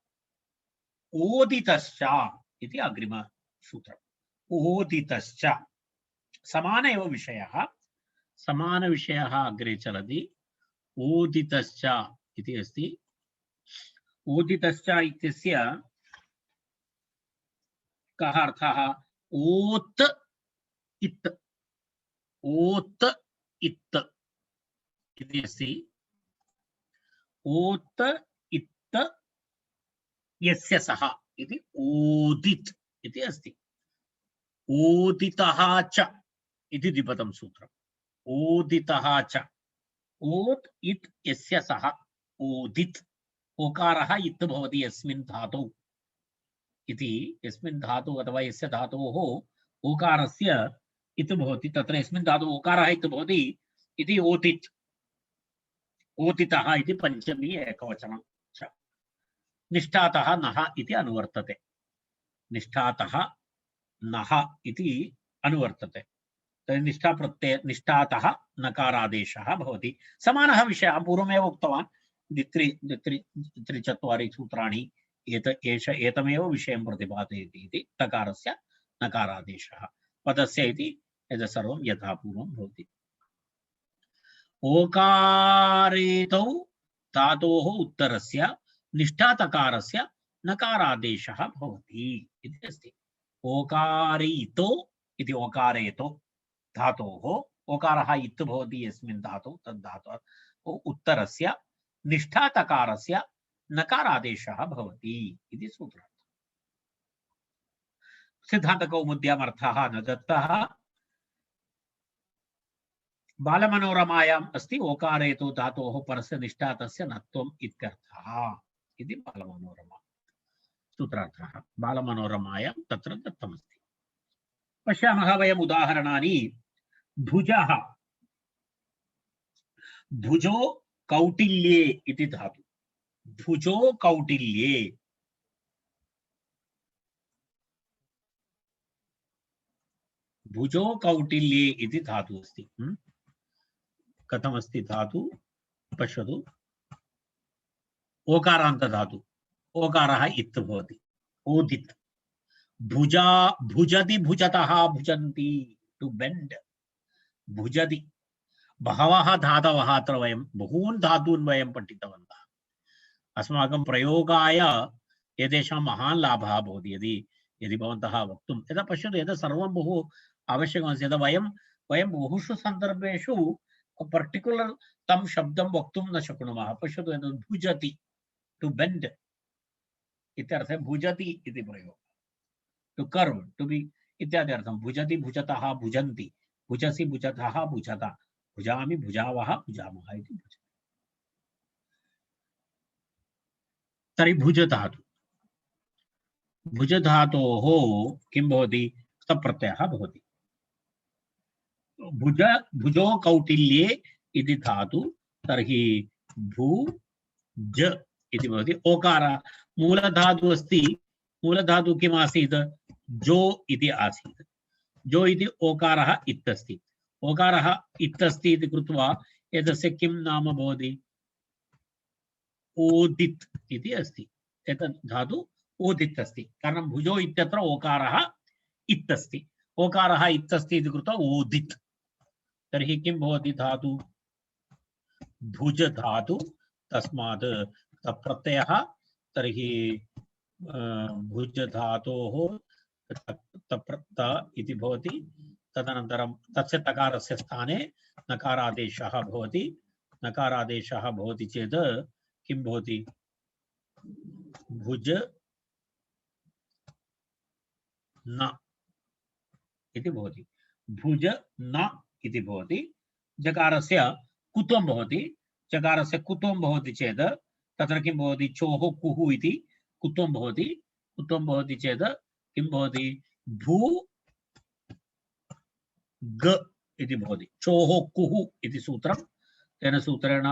Speaker 2: ओदितश्च इति अग्रिमसूत्रम्। ओदितश्च समान एव विषयः, समानविषयः अग्रे चलति। ओदितश्च इति अस्ति। ओदितश्च इत्यस्य कः अर्थः, ओत् इत्, ओत् इत् इति अस्ति। ओत् इत् यस्य सः इति ओदित् इति अस्ति। ओदितः च इति द्विपदं सूत्रम्। ओदितः च, ओत् इत् यस्य सः, ओदित्, ओकारः इत् भवति यस्मिन् धातौ इति, यस्मिन् धातु अथवा यस्य धातोः ओकारस्य इत् भवति, तत्र यस्मिन् धातु ओकारः इत् भवति इति ओदित्, ओदितः इति पंचमी एकवचनं च। निष्ठातः नः इति अनुवर्तते, निष्ठातः नः इति अनुवर्तते। तर्हि निष्ठा प्रत्यय, निष्ठातः नकारादेशः भवति। समानः विषयः पूर्वमेव उक्तवान्, द्वित्रि-चत्वारि सूत्राणि एतमेव विषयं प्रतिपादयति इति। तकारस्य नकारादेशः पदस्य इति एतत् सर्वं यथा पूर्वं भवति। ओकारेतौ धातोः उत्तरस्य निष्ठातकारस्य नकारादेशः भवति इति अस्ति। ओकारेतो इति, ओकारेतो धातोः ओकारः इत् भवति यस्मिन् धातौ, तद् धातोः उत्तरस्य निष्ठातकारस्य नकारादेशः भवति इति सूत्रार्थः। सिद्धान्तकौमुद्याम् अर्थः न दत्तः, बालमनोरमायाम् अस्ति ओकारेतो धातोः परस्य निष्ठातस्य नत्वम् इत्यर्थः इति बालमनोरमा सूत्रार्थः। बालमनोरमायां तत्र दत्तमस्ति। पश्यामः वयम् उदाहरणानि। भुजः, भुजो कौटिल्ये इति धातु, भुजो कौटिल्ये, भुजो कौटिल्ये इति धातु अस्ति। कथमस्ति धातु पश्यतु। ओकारान्त धातु, ओकारः इत् भवति, ओदित्। भुजा, भुजति भुजतः भुजन्ति, टू बेंड, भुजति। बहवः धातवः अत्र वयं बहून् धातून् वयं पठितवन्तः। अस्माकं प्रयोगाय एतेषां महान् लाभः भवति। यदि भवन्तः वक्तुं, यदा पश्यतु, एतत् सर्वं बहु आवश्यकमस्ति। यदा वयं बहुषु सन्दर्भेषु पर्टिक्युलर् तं शब्दं वक्तुं न शक्नुमः। पश्यतु, एतत् भुजति, टू बेंड, इत्यर्थे भुजति इति प्रयोगः। टू कर्व, टू बी इत्यादि अर्थं। भुजति भुजतः भुजन्ति, भुजसि भुजतः भुजता, भुजामि भुजावः भुजामः इति भुजति। तर्हि भुज धातु, भुज धातोः किं भवति? क्तप्रत्ययः भवति। भुज भुजो कौटिल्ये इति धातु, तर्हि भुज इति भवति। ओकार मूलधातु अस्ति, मूलधातु किम् आसीत्? जो इति आसीत्। जो इति ओकारः इत्यस्ति। ओकारः इत्यस्ति इति कृत्वा एतस्य किं नाम भवति? ओदित् इति अस्ति। एतत् धातु ओदित् अस्ति, कारणं भुजो इत्यत्र ओकारः इत्यस्ति। ओकारः इत्यस्ति इति कृत्वा ओदित्। तर्हि किं भवति धातु? भुज धातु, तस्मात् प्रत्ययः। तर्हि भुज धातोः त इति भवति। तदनन्तरं तस्य तकारस्य स्थाने नकारादेशः भवति। नकारादेशः भवति चेत् किं भवति? भुज न इति भवति। भुज न इति भवति। जकारस्य कुत्वं भवति। जकारस्य कुत्वं भवति चेत् तत्र किं भवति? चोः कुः इति कुत्वं भवति। कुत्वं भवति चेत् किं भवति? भू ग इति भवति। चोः कुः इति सूत्रं, तेन सूत्रेण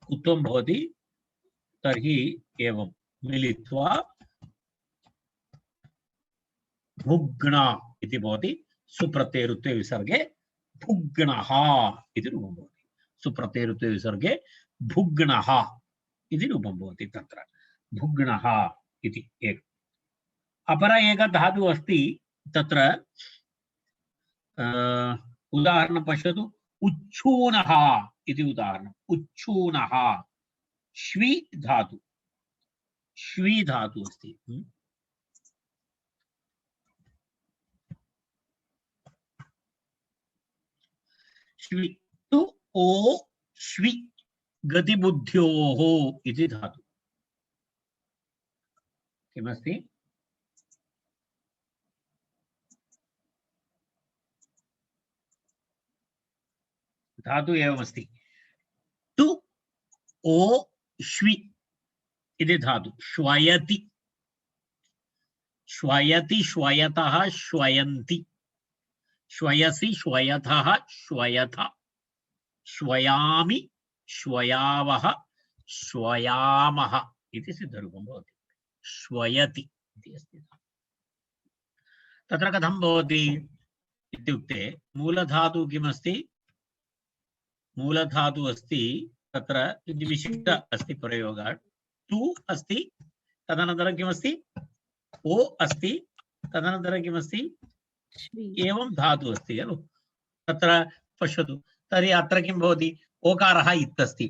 Speaker 2: कुत्वं भवति। तर्हि एवं मिलित्वा भुग्ना इति भवति। सुप्रत्ययरुत्वे विसर्गे भुग्नः इति रूपं भवति। सुप्रत्ययरुत्वे विसर्गे भुग्नः इति रूपं भवति। तत्र भुग्नः इति एक। अपर एक धातु अस्ति तत्र, उदाहरणं पश्यतु। उच्छूनः इति उदाहरणम्। उच्छूनः श्वी धातु, श्वी धातु अस्ति। श्वी तु ओ श्वी गतिबुद्ध्योः इति धातु। किमस्ति? धातु एवमस्ति। तु ओ श्वी इति धातु। श्वयति, श्वयति, श्वयतः, श्वयन्ति, श्वयसि, श्वयथः, श्वयथ, श्वयामि, श्वयावः, श्वयामः इति सिद्धरूपं भवति। श्वयति इति अस्ति। तत्र कथं भवति इत्युक्ते मूलधातु किमस्ति? मूलधातु अस्ति, तत्र विशिष्ट अस्ति प्रयोगः। तु अस्ति, तदनन्तरं किमस्ति? ओ अस्ति, तदनन्तरं किमस्ति? एवं धातु अस्ति खलु। तत्र पश्यतु। तर्हि अत्र किं भवति? ओकारः इत्यस्ति,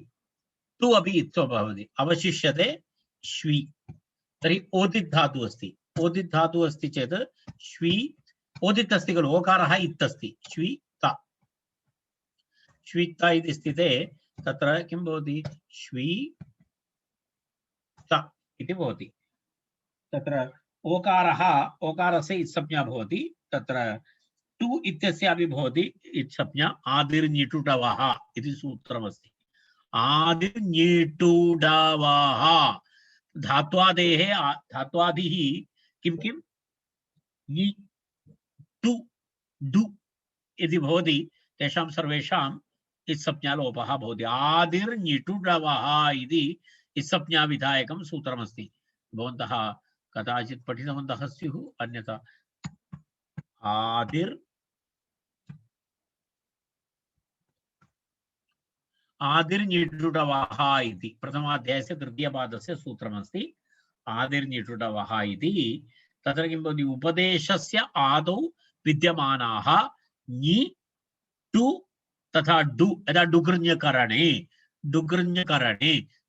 Speaker 2: तु अपि इत्थं भवति, अवशिष्यते श्वी। तर्हि ओदित् धातु अस्ति। ओदित् धातु अस्ति चेत् श्वी ओदित् अस्ति खलु, ओकारः इत्यस्ति, श्वीता। श्वीता इति स्थिते तत्र किं भवति? श्वीता इति भवति। तत्र ओकारः, ओकारस्य इत्संज्ञा भवति। तत्र टु इत्यस्यापि भवति इत्संज्ञा। आदिर्निटुडवः इति सूत्रमस्ति। आदिर्निटुडवः धात्वादेः, धात्वादिः किं किं? नि टु डु इति भवति। तेषां सर्वेषाम् इत्संज्ञा लोपः भवति। आदिर्निटुडवः इति इत्संज्ञा विधायकं सूत्रमस्ति। भवन्तः कदाचित् पठितवन्तः स्युः, अन्यथा आदिर्निटुडवः इति प्रथमाध्यायस्य तृतीयपादस्य सूत्रमस्ति। आदिर्निटुडवः इति तत्र किं भवति? उपदेशस्य आदौ विद्यमानाः नि टु तथा डु, यदा डुकृञ्जकरणे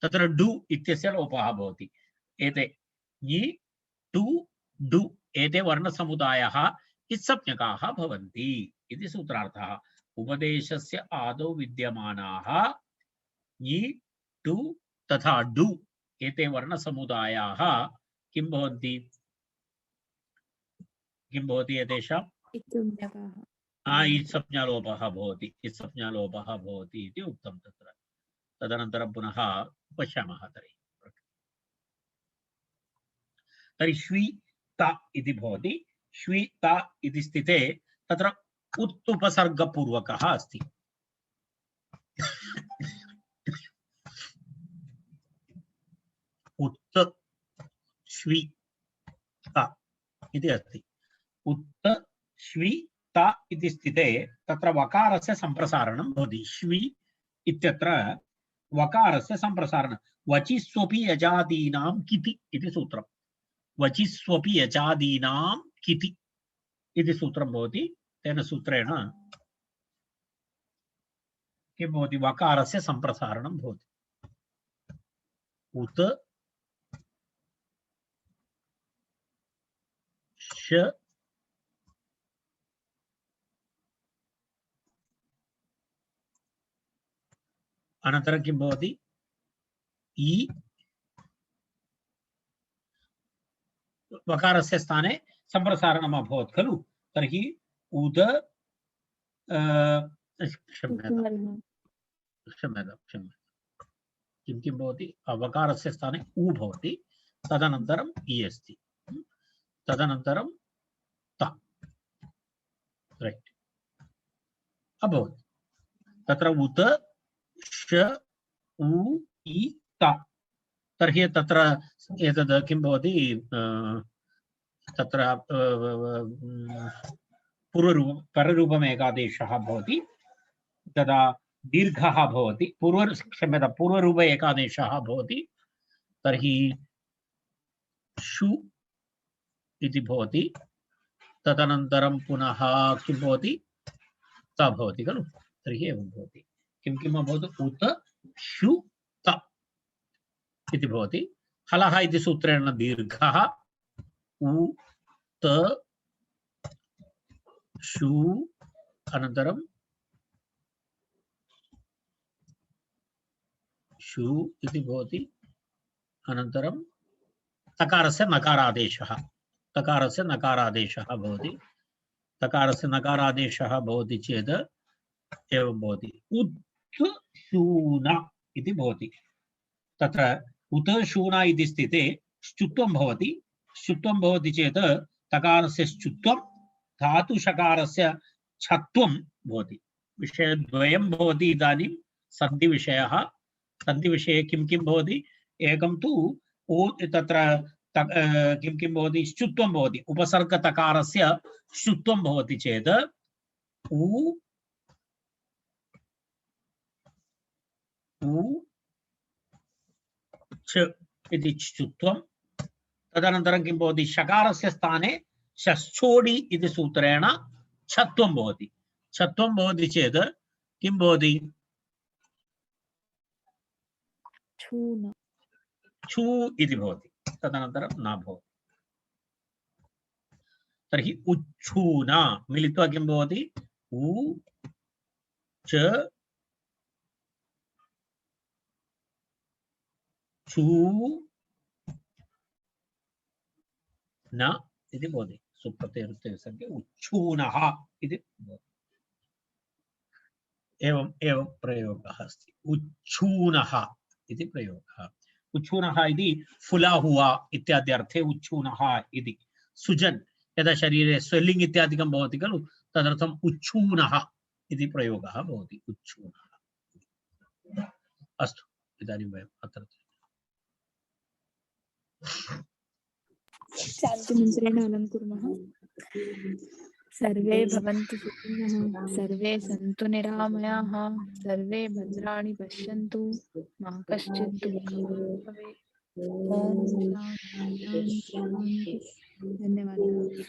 Speaker 2: तत्र डु इत्यस्य लोपः भवति। एते नि टु डु एते वर्णसमुदायाः इत्संज्ञकाः भवन्ति इति सूत्रार्थः। उपदेशस्य आदौ विद्यमानाः नि टु तथा डु एते वर्णसमुदायाः किं भवन्ति किं भवति एतेषाम् इत्संज्ञालोपः भवति इत्संज्ञालोपः भवति इति उक्तं तत्र तदनन्तरं पुनः पश्यामः तर्हि श्वी ता इति भवति श्वी ता इति स्थिते तत्र उत् उपसर्गपूर्वकः अस्ति उत् श्वी ता इति अस्ति उत् श्वी ता इति स्थिते तत्र वकारस्य सम्प्रसारणं भवति श्वी इत्यत्र वकारस्य सम्प्रसारणं वचिस्वपि यजादीनां किति इति सूत्रम् वचिस्वपि यजादीनां किति इति सूत्रं भवति तेन सूत्रेण किं भवति वकारस्य सम्प्रसारणं भवति उत श अनन्तरं किं भवति इ वकारस्य स्थाने सम्प्रसारणम् अभवत् खलु तर्हि उद क्षम्यतां किं किं भवति वकारस्य स्थाने उ भवति तदनन्तरम् इ अस्ति तदनन्तरं ता रैट् अभवत् तत्र उत श उ इ ता तर्हि तत्र एतद् किं भवति तत्र पररूपम् एकादेशः भवति तदा दीर्घः भवति पूर्वरूप एकादेशः भवति तर्हि शु इति भवति तदनन्तरं पुनः किं भवति ता भवति खलु तर्हि एवं भवति किं किम् अभवत् उत शु ता इति भवति हलः इति सूत्रेण दीर्घः उ त शु अनन्तरं शु इति भवति अनन्तरं तकारस्य नकारादेशः भवति तकारस्य नकारादेशः भवति चेत् एवं भवति उत्शूना इति भवति तत्र उत शूना इति स्थिते श्चुत्वं भवति चेत् तकारस्य श्चुत्वं धातुषकारस्य छत्वं भवति विषयद्वयं भवति इदानीं सन्धिविषये किं किं भवति एकं तु तत्र किं किं भवति श्चुत्वं भवति उपसर्गतकारस्य श्चुत्वं भवति चेत् उ च इति श्चुत्वं तदनन्तरं किं भवति शकारस्य स्थाने शश्चोडि इति सूत्रेण छत्वं भवति चेत् किं भवति छू इति भवति तदनन्तरं न भवति तर्हि उच्छूना मिलित्वा किं भवति उ च छू न इति भवति सुप्रत्ययविसर्गे उच्छूनः इति भवति एवं प्रयोगः अस्ति उच्छूनः इति प्रयोगः उच्छूनः इति फुला हुआ इत्यादि अर्थे उच्छूनः इति सुजन् यदा शरीरे स्वेल्लिङ्ग् इत्यादिकं भवति खलु तदर्थम् उच्छूनः इति प्रयोगः भवति उच्छूनः अस्तु इदानीं वयम् अत्र
Speaker 3: शान्तिमन्त्रेण अलङ्कुर्मः सर्वे भवन्तु सुखिनः सर्वे सन्तु निरामयाः सर्वे भद्राणि पश्यन्तु मा कश्चित् दुःखं भवेत् ॐ शान्ति धन्यवादः।